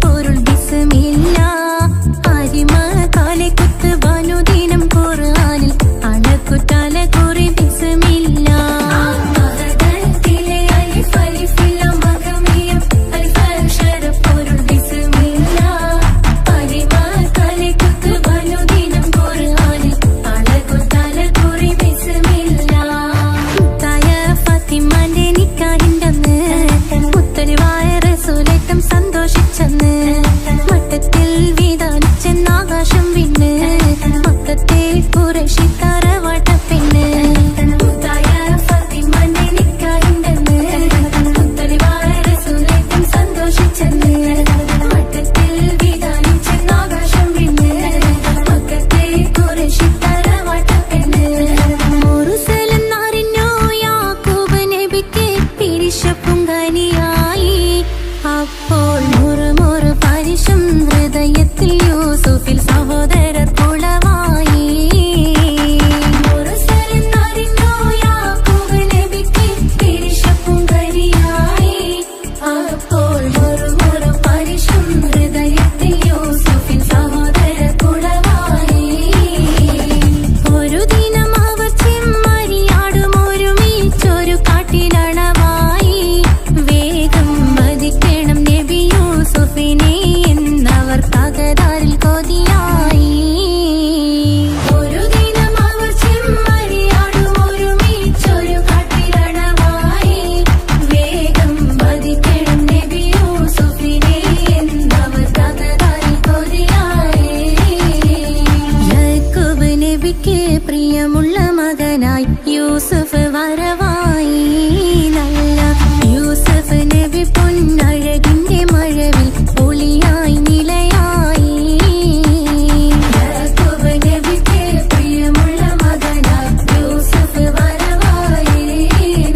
S4: പൊരുൾ ബിസ്മില്ല അരിമ കാലെ കുത്ത് വനുദിനം ഖുർആനിൽ അണക്കുറ്റാല കുറി ബിസ്മില്ല മഹദത്തിലെ അലിഫ് അലിഫില്ല മഖമിയം അലിഫ് അക്ഷര പൊരുൾ ബിസ്മില്ല അരിമ കാലെ കുത്ത് വനുദിനം ഖുർആനിൽ അണക്കുറ്റാല കുറി ബിസ്മില്ല മുത്തായ ഫാത്തിമാന്റെ നിക്കാഹിന്റന്ന് മുത്തലിവായ റസൂലേറ്റം സന്തോഷിച്ചെന്ന് മട്ടത്തിൽ വീതാനിച്ചെന്നാകാശം വിണ്ണ് മക്കത്തെ ഖുറൈശി തറവാട്ടപ്പെണ്ണ് മുത്തായ ഫാത്തിമാന്റെ നിക്കാഹിന്റന്ന് മുത്തലിവായ റസൂലേറ്റം സന്തോഷിച്ചെന്ന് മട്ടത്തിൽ വീതാനിച്ചെന്നാകാശം വിണ്ണ് മക്കത്തെ ഖുറൈശി തറവാട്ടപ്പെണ്ണ് മുർസലെന്നറിഞ്ഞു യാക്കൂബ് നബിക്ക് പിരിശപ്പുങ്കനിയായി അപ്പോൾ മുറുമുറു പരിശം ഹൃദയത്തിൽ യൂസുഫിൽ സഹോദരർ കുളവായി മുർസലെന്നറിഞ്ഞു യാക്കൂബ് നബിക്ക് പിരിശപ്പുങ്കനിയായി അപ്പോൾ മുറുമുറു പരിശം ഹൃദയത്തിൽ യൂസുഫിൽ സഹോദരർ കുളവായി ഒരു ദിനം അവർ ചെമ്മരിയാടും ഒരുമിച്ചൊരു കാട്ടിലണവായി വേഗം വധിക്കണം നബി യൂസുഫിനെ എന്നവർ തകരാറിൽ കൊതിയായി ഒരു ദിനം അവർ ചെമ്മരിയാടും ഒരുമിച്ചൊരു കാട്ടിലണവായി വേഗം വധിക്കണം നബി യൂസുഫിനെ എന്നവർ തകരാറിൽ കൊതിയായി യാക്കൂബ് നബിക്ക് പ്രിയമുള്ള മകനായി യൂസുഫ് വരവായി നല്ല യൂസുഫ് നബി പൊന്നഴകിന്റെ മഴവിൽ ഒളിയായി നിലയായി യാക്കൂബ് നബിക്ക് പ്രിയമുള്ള മകനായി യൂസുഫ് വരവായി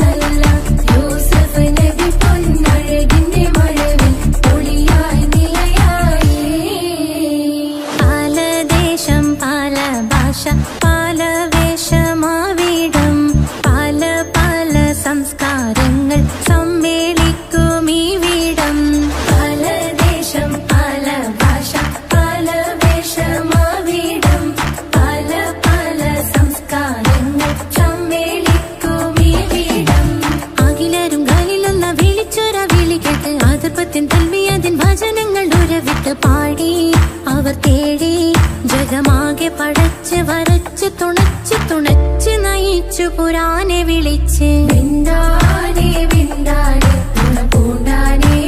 S4: നല്ല യൂസുഫ് നബി പൊന്നഴകിന്റെ മഴവിൽ ഒളിയായി നിലയായി പല ദേശം പല ഭാഷ പല വേഷമാവിടം പല പല സംസ്കാരങ്ങൾ സമ്മേളിക്കും ഈ വീടം പല ദേശം പല ഭാഷ പല വേഷമാവിടം പല പല സംസ്കാരങ്ങൾ സമ്മേളിക്കും ഈ വീടം അഖിലരും ഖലീലുള്ള വിളിച്ചൊര വിളി കേട്ട് അതിർപ്പത്തിൻ തൽബിയത്തിൻ വചനങ്ങൾ ഉരവിട്ട് പാടി അവർ തേടി ജഗമാകെ പടച്ച് വരച്ച് തുണച്ച് നയിച്ചു പുരാനെ വിളിച്ച് വിന്ദാനെ വിന്ദാനെ പൂണ്ടാനെ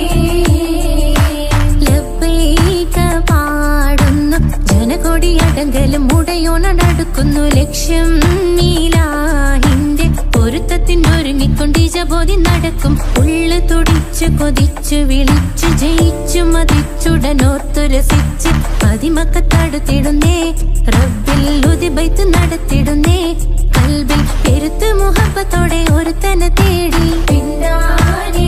S4: ലബ്ബൈക പാടുന്നു ജനകൊടിയടങ്കലും മുടയോണടുക്കുന്നു ലക്ഷ്യം നീലാഹിന്റെ പൊരുത്തത്തിന്റെ ഒരുങ്ങിക്കൊണ്ട് ജബോധി നടക്കും ഉള്ളു തുടിച്ചു കൊതിച്ചു വിളിച്ചു ജയിച്ചു മതിച്ചുടനോർത്തു രസിച്ച് പതിമക്കത്തടുത്തിടുന്നേ റബ്ബിൽ ഉദിബൈത്ത് നടത്തിടുന്നേ കൽബിൽ പെരുത്ത് മുഹബത്തോടെ ഒരുത്തനെ തേടി പിന്നാനെ